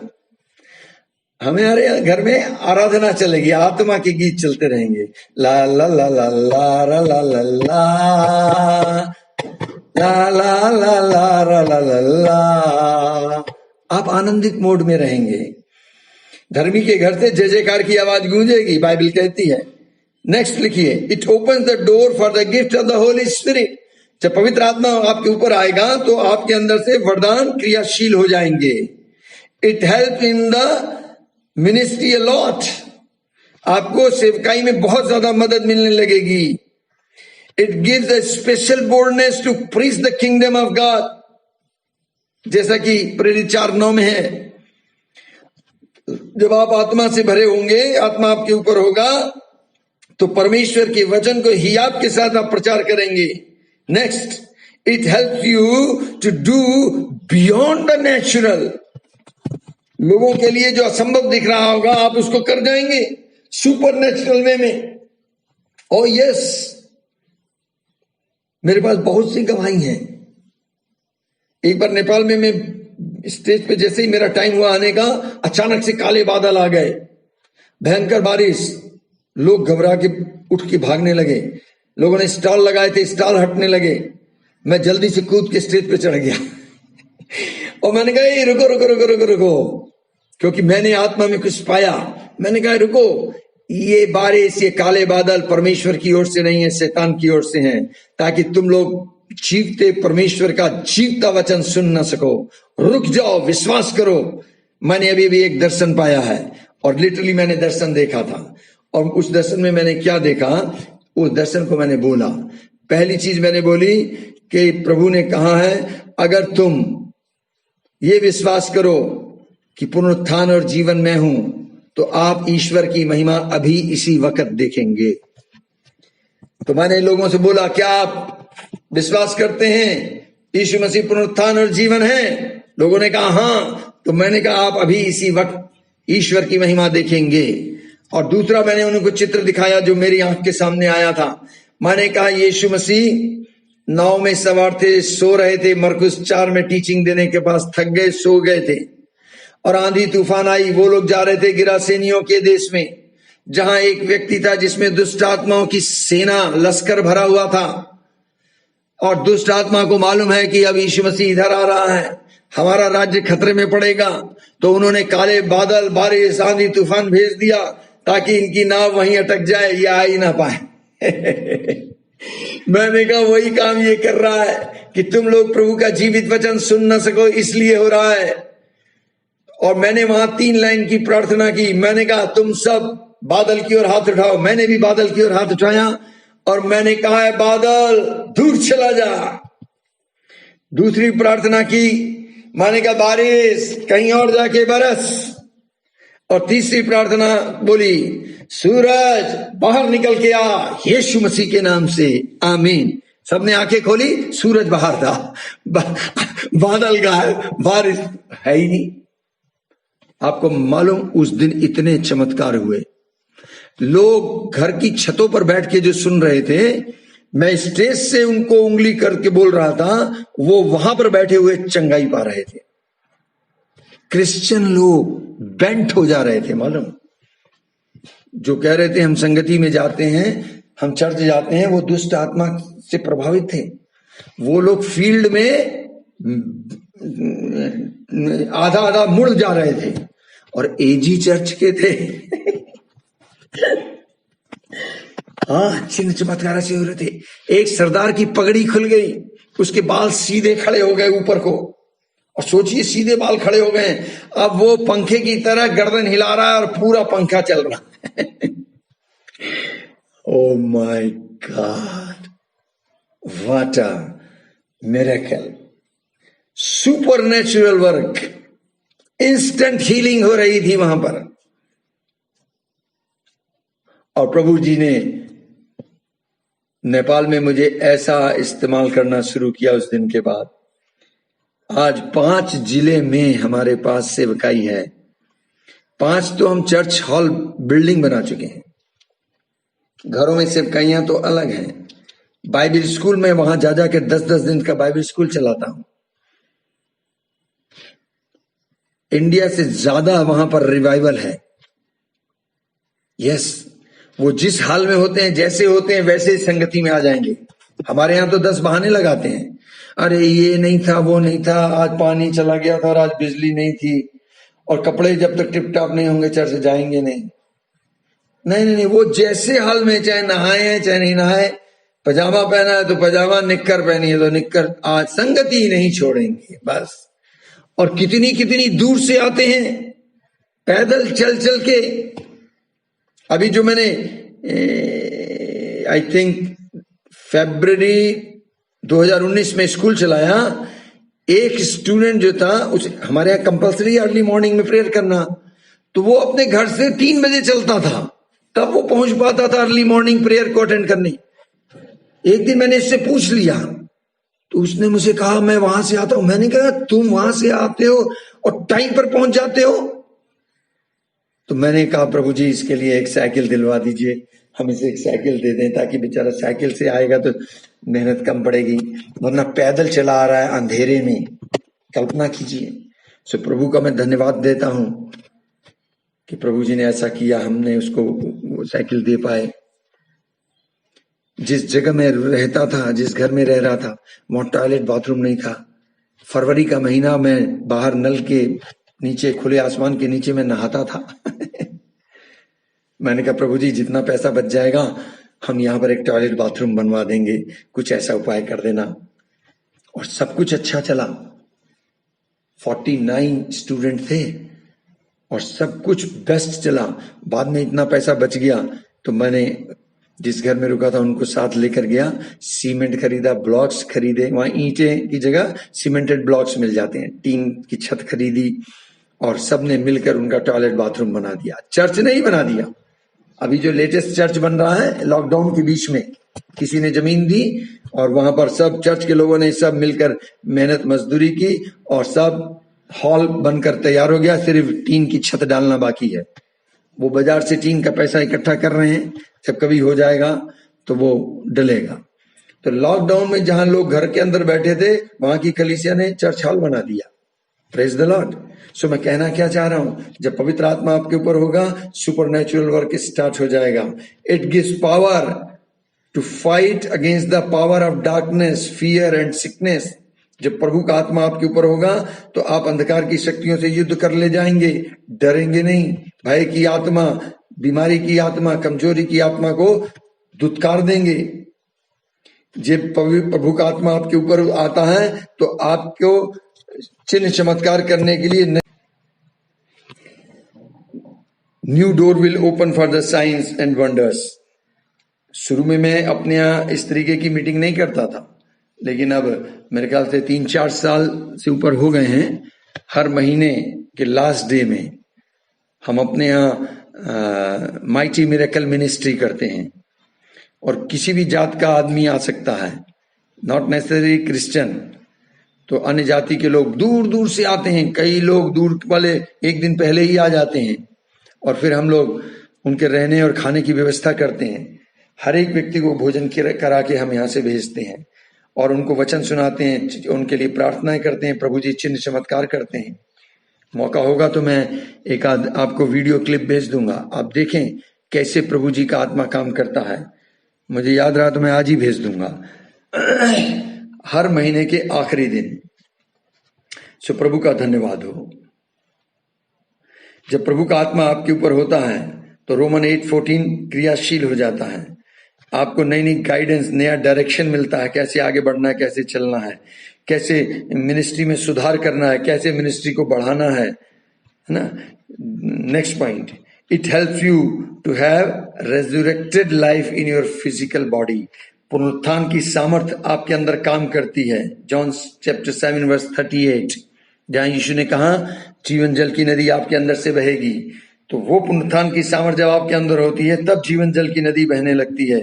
हमारे घर में आराधना चलेगी, आत्मा के गीत चलते रहेंगे, ला ला ला ला ला ला ला ला ला ला ला ला ला ला ला। आप आनंदित मोड में रहेंगे, धर्मी के घर से जय जयकार की आवाज गूंजेगी, बाइबल कहती है। नेक्स्ट लिखिए, it opens the door for the gift of the Holi spirit. जब पवित्र आत्मा आपके ऊपर आएगा तो आपके अंदर से वरदान क्रियाशील हो जाएंगे। It help in the ministry a lot, आपको सेवकाई में बहुत ज्यादा मदद मिलने लगेगी। It gives a special boldness to preach the kingdom of God, जैसा कि प्रेरित 4:9 में है। जब आप आत्मा से भरे होंगे, आत्मा आपके ऊपर होगा, तो परमेश्वर के वचन को हियाब के साथ आप प्रचार करेंगे। Next, it helps you to do beyond the natural, लोगों के लिए जो असंभव दिख रहा होगा आप उसको कर जाएंगे सुपर नेचुरल वे में। ओ यस, मेरे पास बहुत सी गवाही हैं। एक बार नेपाल में मैं स्टेज पे जैसे ही मेरा टाइम हुआ आने का, अचानक से काले बादल आ गए, भयंकर बारिश, लोग घबरा के उठ के भागने लगे, लोगों ने स्टॉल लगाए थे, स्टॉल हटने लगे। मैं जल्दी से कूद के स्टेज पे चढ़ गया और मैंने कहा रुको रुको रुको रुको रुको, क्योंकि मैंने आत्मा में कुछ पाया। मैंने कहा रुको, ये बारिश, ये काले बादल परमेश्वर की ओर से नहीं है, शैतान की ओर से हैं, ताकि तुम लोग जीवते परमेश्वर का जीवता वचन सुन ना सको। रुक जाओ, विश्वास करो। मैंने अभी भी एक दर्शन पाया है, और लिटरली मैंने दर्शन देखा था, और उस दर्शन में मैंने क्या देखा, उस दर्शन को मैंने बोला। पहली चीज मैंने बोली कि प्रभु ने कहा है, अगर तुम ये विश्वास करो कि पुनरुत्थान और जीवन में हूं, तो आप ईश्वर की महिमा अभी इसी वक्त देखेंगे। तो मैंने लोगों से बोला, क्या आप विश्वास करते हैं यीशु मसीह पुनरुत्थान और जीवन है? लोगों ने कहा हाँ। तो मैंने कहा आप अभी इसी वक्त ईश्वर की महिमा देखेंगे। और दूसरा मैंने उनको चित्र दिखाया जो मेरी आंख के सामने आया था। मैंने कहा यीशु मसीह नाव में सवार थे, सो रहे थे, मरकुस 4 में टीचिंग देने के पास थक गए, सो गए थे, और आंधी तूफान आई। वो लोग जा रहे थे गिरासेनियों के देश में, जहां एक व्यक्ति था जिसमें दुष्ट आत्माओं की सेना, लश्कर भरा हुआ था, और दुष्ट आत्मा को मालूम है कि अब यीशु मसीह इधर आ रहा है, हमारा राज्य खतरे में पड़ेगा। तो उन्होंने काले बादल, बारिश, आंधी तूफान भेज दिया ताकि इनकी नाव वहीं अटक जाए, ये आ ही ना पाए मैंने कहा वही काम ये कर रहा है कि तुम लोग प्रभु का जीवित वचन सुन ना सको, इसलिए हो रहा है। और मैंने वहां 3 लाइन की प्रार्थना की। मैंने कहा तुम सब बादल की ओर हाथ उठाओ। मैंने भी बादल की ओर हाथ उठाया और मैंने कहा है बादल दूर चला जा। दूसरी प्रार्थना की, मैंने कहा बारिश कहीं और जाके बरस। और तीसरी प्रार्थना बोली, सूरज बाहर निकल के आ यीशु मसीह के नाम से, आमीन। सबने आंखें खोली, सूरज बाहर था, बादल गायब, बारिश है ही नहीं। आपको मालूम उस दिन इतने चमत्कार हुए, लोग घर की छतों पर बैठ के जो सुन रहे थे, मैं स्टेज से उनको उंगली करके बोल रहा था, वो वहां पर बैठे हुए चंगाई पा रहे थे। क्रिश्चियन लोग बेंट हो जा रहे थे। मालूम, जो कह रहे थे हम संगति में जाते हैं, हम चर्च जाते हैं, वो दुष्ट आत्मा से प्रभावित थे। वो लोग फील्ड में आधा आधा मुड़ जा रहे थे, और एजी चर्च के थे हाँ, चिन्ह चमत्कार से हो रहे थे। एक सरदार की पगड़ी खुल गई, उसके बाल सीधे खड़े हो गए ऊपर को, और सोचिए सीधे बाल खड़े हो गए। अब वो पंखे की तरह गर्दन हिला रहा है और पूरा पंखा चल रहा है oh my God, what a miracle, supernatural work, instant healing हो रही थी वहां पर। और प्रभु जी ने नेपाल में मुझे ऐसा इस्तेमाल करना शुरू किया उस दिन के बाद। आज 5 जिले में हमारे पास सेवकाई है। 5 तो हम चर्च हॉल बिल्डिंग बना चुके हैं। घरों में सेवकाइयां तो अलग हैं। बाइबल स्कूल में वहां जा जाके 10-10 दिन का बाइबल स्कूल चलाता हूं। इंडिया से ज्यादा वहां पर रिवाइवल है। यस, वो जिस हाल में होते हैं, जैसे होते हैं वैसे ही संगति में आ जाएंगे। हमारे यहाँ तो 10 बहाने लगाते हैं। अरे ये नहीं था, वो नहीं था, आज पानी चला गया था और आज बिजली नहीं थी, और कपड़े जब तक टिप टॉप नहीं होंगे चर्च जाएंगे नहीं। नहीं नहीं नहीं, वो जैसे हाल में, चाहे नहाए हैं चाहे नहीं नहाए, पजामा पहना है तो पजामा, निक्कर पहनी है तो निक्कर, आज संगति ही नहीं छोड़ेंगे बस। और कितनी कितनी दूर से आते हैं, पैदल चल चल के। अभी जो मैंने आई थिंक फरवरी 2019 में स्कूल चलाया, एक स्टूडेंट जो था, उस हमारे यहाँ कंपलसरी अर्ली मॉर्निंग में प्रेयर करना, तो वो अपने घर से 3 बजे चलता था, तब वो पहुंच पाता था अर्ली मॉर्निंग प्रेयर को अटेंड करने। एक दिन मैंने इससे पूछ लिया तो उसने मुझे कहा मैं वहां से आता हूं। मैंने कहा तुम वहां से आते हो और टाइम पर पहुंच जाते हो? तो मैंने कहा प्रभु जी इसके लिए एक साइकिल दिलवा दीजिए, हम इसे एक साइकिल दे दें ताकि बेचारा साइकिल से आएगा तो मेहनत कम पड़ेगी, वरना पैदल चला आ रहा है अंधेरे में। कल्पना कीजिए। सो प्रभु का मैं धन्यवाद देता हूं कि प्रभु जी ने ऐसा किया, हमने उसको वो साइकिल दे पाए। जिस जगह में रहता था, जिस घर में रह रहा था, वहां टॉयलेट बाथरूम नहीं था। फरवरी का महीना में बाहर नल के नीचे, खुले आसमान के नीचे में नहाता था। मैंने कहा प्रभु जी जितना पैसा बच जाएगा हम यहाँ पर एक टॉयलेट बाथरूम बनवा देंगे, कुछ ऐसा उपाय कर देना। और सब कुछ अच्छा चला। 49 स्टूडेंट थे और सब कुछ बेस्ट चला। बाद में इतना पैसा बच गया तो मैंने जिस घर में रुका था उनको साथ लेकर गया, सीमेंट खरीदा, ब्लॉक्स खरीदे, वहां ईंटें की जगह सीमेंटेड ब्लॉक्स मिल जाते हैं, टीन की छत खरीदी और सबने मिलकर उनका टॉयलेट बाथरूम बना दिया। चर्च नहीं बना दिया। अभी जो लेटेस्ट चर्च बन रहा है, लॉकडाउन के बीच में किसी ने जमीन दी और वहां पर सब चर्च के लोगों ने सब मिलकर मेहनत मजदूरी की और सब हॉल बनकर तैयार हो गया। सिर्फ टीन की छत डालना बाकी है। वो बाजार से टीन का पैसा इकट्ठा कर रहे हैं, जब कभी हो जाएगा तो वो डलेगा। तो लॉकडाउन में जहां लोग घर के अंदर बैठे थे वहां की कलीसिया ने चर्च हॉल बना दिया। Praise the Lord. सो मैं कहना क्या चाह रहा हूं, जब पवित्र आत्मा आपके ऊपर होगा सुपरनैचुरल वर्क स्टार्ट हो जाएगा। It gives power to fight against the power of darkness, fear and sickness. जब प्रभु का आत्मा आपके ऊपर होगा तो आप अंधकार की शक्तियों से युद्ध कर ले जाएंगे, डरेंगे नहीं। भय की आत्मा, बीमारी की आत्मा, कमजोरी की आत्मा को दुत्कार देंगे। जब प्रभु का आत्मा आपके ऊपर आता है तो आपको चिन्ह चमत्कार करने के लिए new door will open for the science and wonders. शुरू में मैं अपने यहाँ इस तरीके की मीटिंग नहीं करता था, लेकिन अब मेरे ख्याल से 3-4 साल से ऊपर हो गए हैं। हर महीने के लास्ट डे में हम अपने यहाँ माइटी मिरेकल मिनिस्ट्री करते हैं और किसी भी जात का आदमी आ सकता है, नॉट नेसेसरी क्रिश्चियन। तो अन्य जाति के लोग दूर दूर से आते हैं। कई लोग दूर वाले एक दिन पहले ही आ जाते हैं और फिर हम लोग उनके रहने और खाने की व्यवस्था करते हैं। हर एक व्यक्ति को भोजन करा के हम यहाँ से भेजते हैं और उनको वचन सुनाते हैं, उनके लिए प्रार्थनाएं करते हैं, प्रभु जी चिन्ह चमत्कार करते हैं। मौका होगा तो मैं एक आध आपको वीडियो क्लिप भेज दूंगा, आप देखें कैसे प्रभु जी का आत्मा काम करता है। मुझे याद रहा तो मैं आज ही भेज दूंगा। हर महीने के आखिरी दिन। सो प्रभु का धन्यवाद हो। जब प्रभु का आत्मा आपके ऊपर होता है तो रोमन 8:14 क्रियाशील हो जाता है। आपको नई नई गाइडेंस, नया डायरेक्शन मिलता है, कैसे आगे बढ़ना है, कैसे चलना है, कैसे मिनिस्ट्री में सुधार करना है, कैसे मिनिस्ट्री को बढ़ाना है ना। Next point, it helps you to have resurrected life in your physical body. पुनरुत्थान की सामर्थ आपके अंदर काम करती है। जॉन चैप्टर 7 वर्स 38, जहां यीशु ने कहा जीवन जल की नदी आपके अंदर से बहेगी। तो वो पुनरुत्थान की सामर्थ जब आपके अंदर होती है तब जीवन जल की नदी बहने लगती है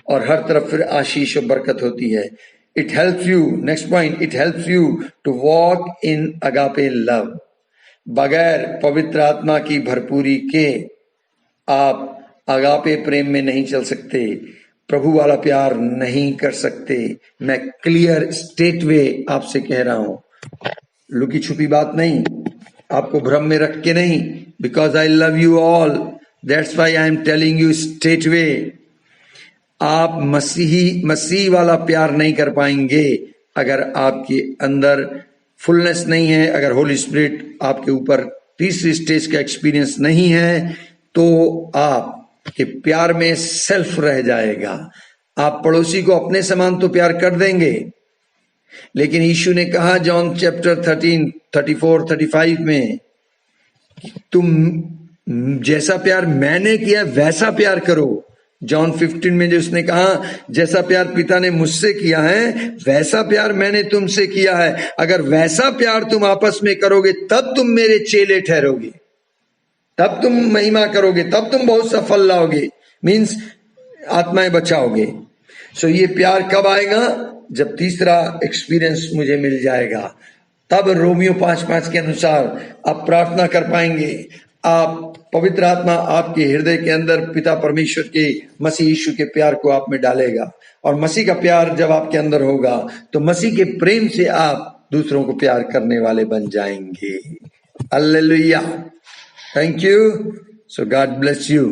और हर तरफ फिर आशीष और बरकत होती है। It helps you, next point, it helps you to walk in agape love. बगैर पवित्र आत्मा की भरपूरी के आप अगापे प्रेम में नहीं चल सकते, प्रभु वाला प्यार नहीं कर सकते। मैं क्लियर स्टेट वे आपसे कह रहा हूं, लुकी छुपी बात नहीं, आपको भ्रम में रख के नहीं। Because I love you all, that's why I am telling you straight way. आप मसीह वाला प्यार नहीं कर पाएंगे अगर आपके अंदर फुलनेस नहीं है, अगर होली स्पिरिट आपके ऊपर तीसरी स्टेज का एक्सपीरियंस नहीं है, तो आपके प्यार में सेल्फ रह जाएगा। आप पड़ोसी को अपने समान तो प्यार कर देंगे, लेकिन यीशु ने कहा जॉन चैप्टर 13, 34, 35 में, तुम जैसा प्यार मैंने किया वैसा प्यार करो। जॉन 15 में जो उसने कहा जैसा प्यार पिता ने मुझसे किया है वैसा प्यार मैंने तुमसे किया है। अगर वैसा प्यार तुम आपस में करोगे तब तुम मेरे चेले ठहरोगे, तब तुम महिमा करोगे, तब तुम बहुत सफल लाओगे, मीन्स आत्माएं बचाओगे। सो ये प्यार कब आएगा? जब तीसरा एक्सपीरियंस मुझे मिल जाएगा, तब रोमियो 5:5 के अनुसार आप प्रार्थना कर पाएंगे। आप पवित्र आत्मा आपके हृदय के अंदर पिता परमेश्वर के मसीह यीशु के प्यार को आप में डालेगा, और मसीह का प्यार जब आपके अंदर होगा तो मसीह के प्रेम से आप दूसरों को प्यार करने वाले बन जाएंगे। Hallelujah, thank you. So God bless you.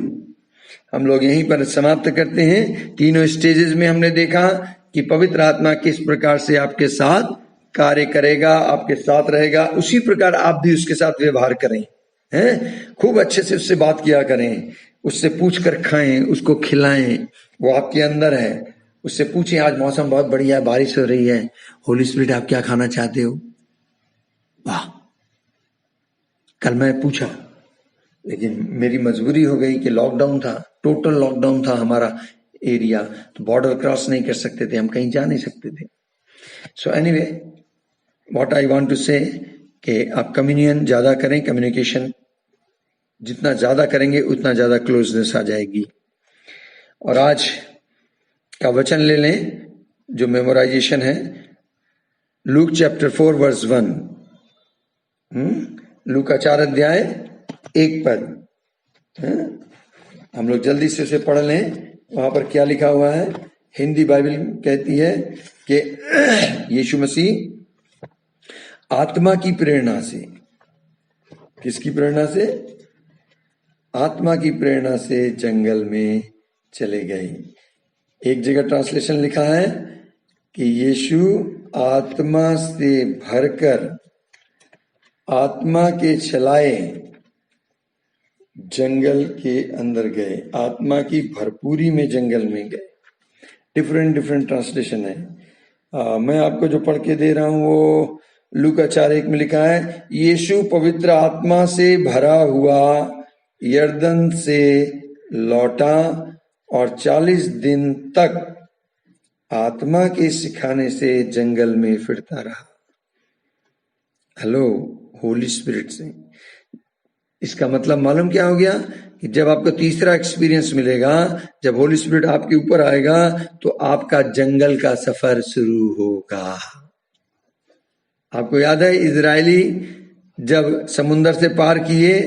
हम लोग यहीं पर समाप्त करते हैं। तीनों स्टेजेस में हमने देखा कि पवित्र आत्मा किस प्रकार से आपके साथ कार्य करेगा, आपके साथ रहेगा, उसी प्रकार आप भी उसके साथ व्यवहार करें, हैं? खूब अच्छे से उससे बात किया करें, उससे पूछ कर खाएं, उसको खिलाएं, वो आपके अंदर है। उससे पूछें आज मौसम बहुत बढ़िया है, बारिश हो रही है, होली स्पिरिट आप क्या खाना चाहते हो? वाह, कल मैं पूछा, लेकिन मेरी मजबूरी हो गई कि लॉकडाउन था, टोटल लॉकडाउन था हमारा एरिया, तो बॉर्डर क्रॉस नहीं कर सकते थे, हम कहीं जा नहीं सकते थे। So anyway, what I want to say कि आप कम्युनियन ज्यादा करें, कम्युनिकेशन जितना ज्यादा करेंगे उतना ज्यादा क्लोजनेस आ जाएगी। और आज का वचन ले लें जो मेमोराइजेशन है, लूक चैप्टर 4 वर्स 1। लूक का 4 अध्याय 1 पद, हम लोग जल्दी से उसे पढ़ लें। वहां पर क्या लिखा हुआ है? हिंदी बाइबल कहती है कि यीशु मसीह आत्मा की प्रेरणा से, किसकी प्रेरणा से? आत्मा की प्रेरणा से जंगल में चले गए। एक जगह ट्रांसलेशन लिखा है कि यीशु आत्मा से भरकर आत्मा के चलाए जंगल के अंदर गए, आत्मा की भरपूरी में जंगल में गए। डिफरेंट ट्रांसलेशन है। मैं आपको जो पढ़ के दे रहा हूं वो लूका 4:1 में लिखा है, यीशु पवित्र आत्मा से भरा हुआ यरदन से लौटा और 40 दिन तक आत्मा के सिखाने से जंगल में फिरता रहा। हेलो, होली स्पिरिट से। इसका मतलब मालूम क्या हो गया कि जब आपको तीसरा एक्सपीरियंस मिलेगा, जब होली स्पिरिट आपके ऊपर आएगा, तो आपका जंगल का सफर शुरू होगा। आपको याद है इजरायली जब समुंदर से पार किए,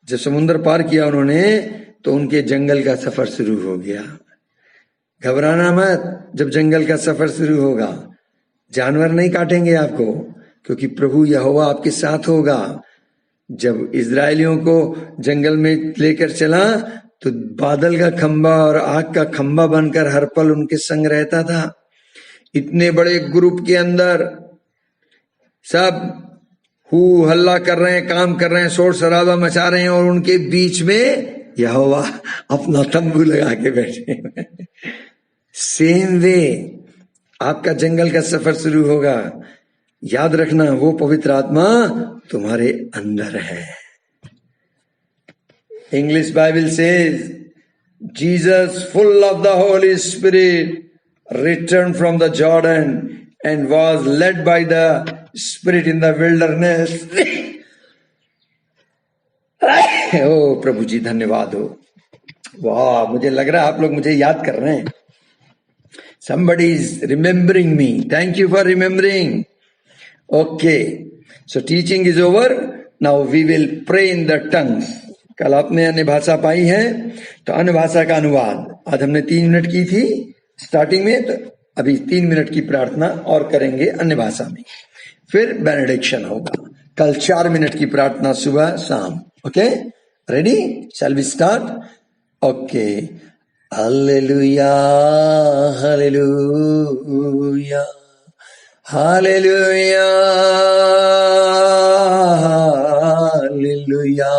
जब समुंदर पार किया उन्होंने, तो उनके जंगल का सफर शुरू हो गया। घबराना मत, जब जंगल का सफर शुरू होगा जानवर नहीं काटेंगे आपको, क्योंकि प्रभु यहोवा आपके साथ होगा। जब इजरायलियों को जंगल में लेकर चला तो बादल का खंबा और आग का खंबा बनकर हर पल उनके संग रहता था। इतने बड़े ग्रुप के अंदर सब हू हल्ला कर रहे हैं, काम कर रहे हैं, शोर शराबा मचा रहे हैं, और उनके बीच में यहोवा अपना तंबू लगा के बैठे। सेम वे आपका जंगल का सफर शुरू होगा। याद रखना, वो पवित्र आत्मा तुम्हारे अंदर है। English Bible says Jesus full of the Holi spirit return from the Jordan and was led by the spirit in the wilderness. ओ प्रभु जी धन्यवाद हो। वाह, मुझे लग रहा है आप लोग मुझे याद कर रहे हैं। Somebody is remembering me. Thank you for remembering. Okay. So teaching is over. Now we will pray in the tongues. कल आपने अन्य भाषा पाई है, तो अन्य भाषा का अनुवाद आज हमने 3 मिनट की थी स्टार्टिंग में, तो अभी 3 मिनट की प्रार्थना और करेंगे अन्य भाषा में, फिर बेनेडिक्शन होगा. कल 4 मिनट की प्रार्थना सुबह शाम. Okay, ready? Shall we start? Okay. Hallelujah hallelujah hallelujah hallelujah.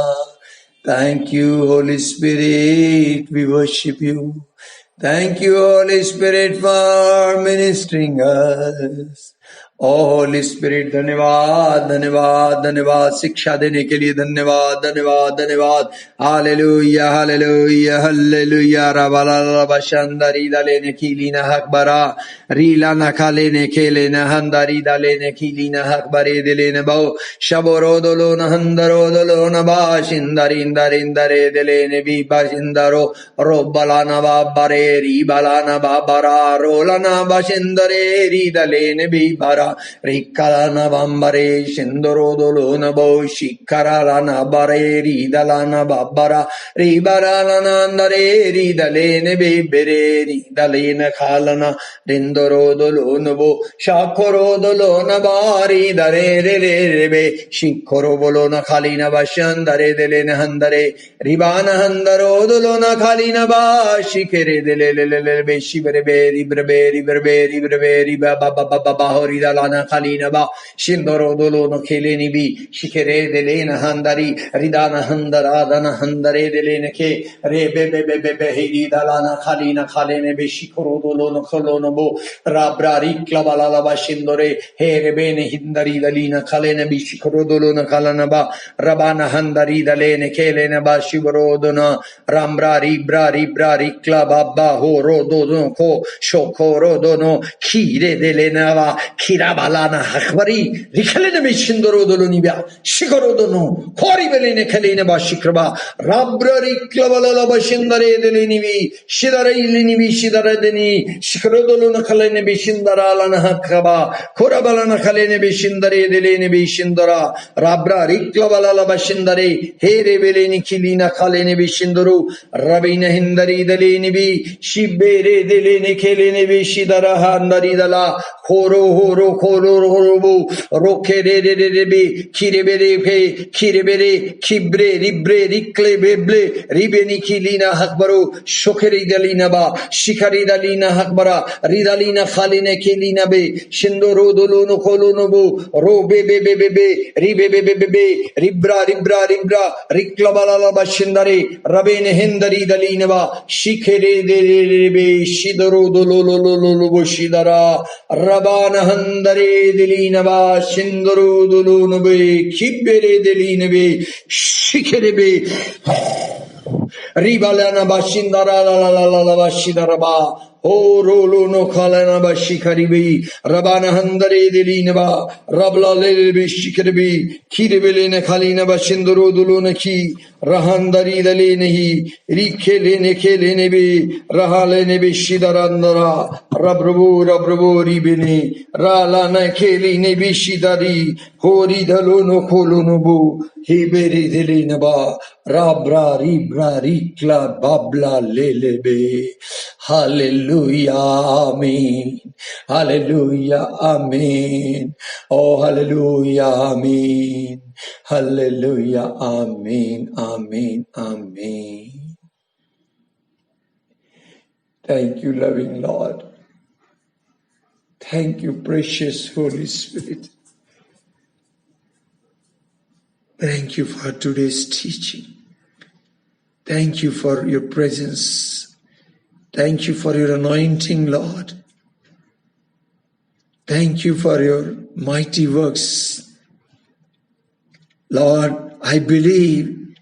Thank you, Holy Spirit. We worship you. Thank you, Holy Spirit, for ministering us. Oh, Holy Spirit, धन्यवाद धन्यवाद धन्यवाद. शिक्षा देने के लिए धन्यवाद धन्यवाद धन्यवाद. Hallelujah hallelujah hallelujah. रबाला रबा शंदरी दलेने खीलीना हकबरा रीला न खालेने खेलेना हंदरी दलेने खीलीना हकबरे दिलेने बहु शबोरो दोलो न हंदरो दोलो न बाशिंदरी इंदरे दिलेने भी बाशिंदरो रोबला न बाबरे री बला न बाबरा रोला न बाशिंदरे री दलेने भी बारा रिक्कला न बंबरे शिंदरो दोलो न बो शिखरा न बरे री दला न बाबरा री बरा न अंदरे री दलेने भी बेरे री दलेन खालना रिंदरो दोलो न बो शाखरो दोलो न बारी दरे रे रे रे बे शिखरो बोलो न खाली न बशंदरे दिले न हंदरे रिबान हंदरो दोलो न खाली न बा शिखरे दिले ले ले ले बे शिबरे बे रिब्रे बे रिब्रे बे रिब्रे बे रिबा बा बा बा बा होरी दला न खाली न बा शिंदरो दोलो न खेले नि बी शिखरे दिले न हंदरी रिदा न हंदरा दन हंदरे दिले न के रे बे बे बे बे बे हिरी दला न खाली न खाले ने बे शिखरो दोलो न खलो न बो राब्रारी क्लबाला लबा शिंदोरे हे रे बे ने हिंदरी दली न खाले ने बी शिखरो दोलो न खाला न बा रबा न हंदरी दले ने खेले न बा शिवरो दोन रामब्रारी ब्रारी ब्रारी क्लबा हो रो दोनो को शोखो रो दोनो खीरे दिले न बा खीरा बाला न हखबरी रिखले ने बे शिंदरो दोलो निबा शिखरो दोनो खोरी बेले ने खेले ने बा शिखरबा राब्रारी क्लबाला लबा शिंदरे दिले निबी शिदरे निबी शिदरे देनी शिखरो दोलो न खले ने बे शिंदरा ला न हखबा खोरा बाला न खले ने बे शिंदरे दिले ने बे शिंदरा राब्रारी क्लबाला लबा शिंदरे हे रे बेले नि खिली न खले ने बे शिंदरो रबी न हिंदरी दले ने बे शिबेरे दिले ने खेले ने बे शिदरा हंदरी दला खोरो होरो खोरो रोबो रोखे रे रे रे बे खीरे बेरे फे खीरे बेरे खिब्रे रिब्रे रिक्ले बेब्ले रिबेनी खिली न हकबरो शोखरी दली न बा शिखरी दली न हकबरा रिदली न खाली न खेली न बे शिंदरो दोलो न खोलो न बो रो बे बे बे बे बे रिबे बे बे बे बे रिब्रा रिब्रा रिब्रा रिक्लबाला लबा शिंदरे रबे ने हिंदरी दली न बा शिखरे दे रे बे शिदरो दोलो लो लो लो लो बो शिदरा रबा न हंदरे दिली न बा शिंदरो दोलो न बे खिब्बेरे दिली न बे शिखरे बे रिबाला न बा शिंदरा ला ला ला ला बा शिदरा बा ओ रोलो नो खाला बा शिखरी बी रबान हंदरे दिली न बा रबला ले बे शिखर बी खीरे बेले न खाली न बा शिंदरो दुलो न खी रहंदरी दले नहीं रिखे लेने खेले ने बे रहा लेने बे शिदरंदरा रब्रबो रिबेने राला न खेली ने बे शिदरी होरी दलो नो खोलो नो बो हे बेरे दिले न बा राब्रा रिब्रा रिक्ला बाबला ले बे. Hallelujah, amen. Hallelujah, amen. Oh, hallelujah, amen. Hallelujah, amen, amen, amen. Thank you, loving Lord. Thank you, precious Holy Spirit. Thank you for today's teaching. Thank you for your presence. Thank you for your anointing, Lord. Thank you for your mighty works. Lord, I believe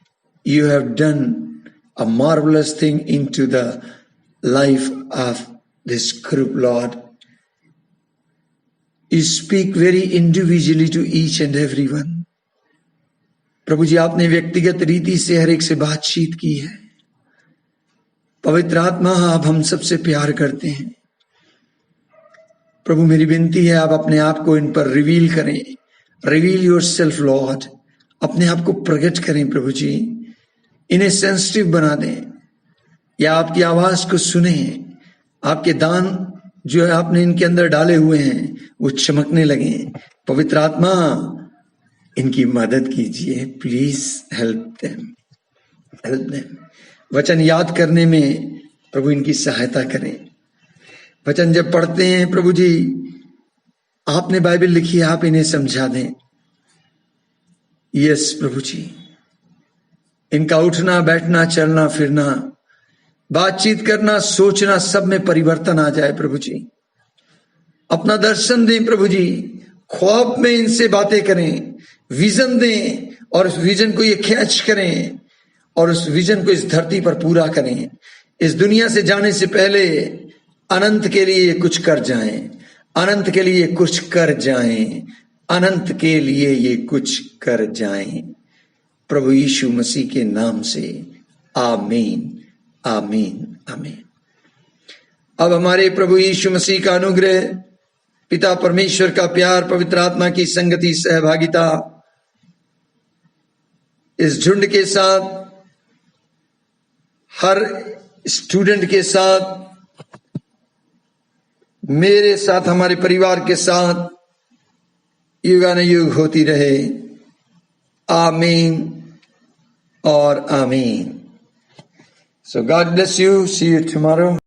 you have done a marvelous thing into the life of this group, Lord. You speak very individually to each and everyone. प्रभु जी, आपने व्यक्तिगत रीति से हर एक से बातचीत की है. पवित्र आत्मा, आप हम सबसे प्यार करते हैं. प्रभु मेरी विनती है आप अपने आप को इन पर रिवील करें, रिवील योर सेल्फ लॉर्ड, अपने आप को प्रकट करें प्रभु जी, इन्हें सेंसिटिव बना दें, या आपकी आवाज को सुने, आपके दान जो है आपने इनके अंदर डाले हुए हैं वो चमकने लगे। पवित्र आत्मा इनकी मदद कीजिए, please help them, help them. वचन याद करने में प्रभु इनकी सहायता करें। वचन जब पढ़ते हैं प्रभु जी, आपने बाइबल लिखी है, आप इन्हें समझा दें। यस प्रभु जी, इनका उठना बैठना चलना फिरना बातचीत करना सोचना सब में परिवर्तन आ जाए प्रभु जी। अपना दर्शन दें प्रभु जी, ख्वाब में इनसे बातें करें, विजन दें और उस विजन को ये कैच करें और उस विजन को इस धरती पर पूरा करें। इस दुनिया से जाने से पहले अनंत के लिए ये कुछ कर जाएं, अनंत के लिए कुछ कर जाएं, अनंत के लिए ये कुछ कर जाएं। प्रभु यीशु मसीह के नाम से आमीन, आमीन, आमीन। अब हमारे प्रभु यीशु मसीह का अनुग्रह, पिता परमेश्वर का प्यार, पवित्र आत्मा की संगति सहभागिता इस झुंड के साथ, हर स्टूडेंट के साथ, मेरे साथ, हमारे परिवार के साथ युगानुयुग होती रहे। आमीन और आमीन। So God bless you. See you tomorrow.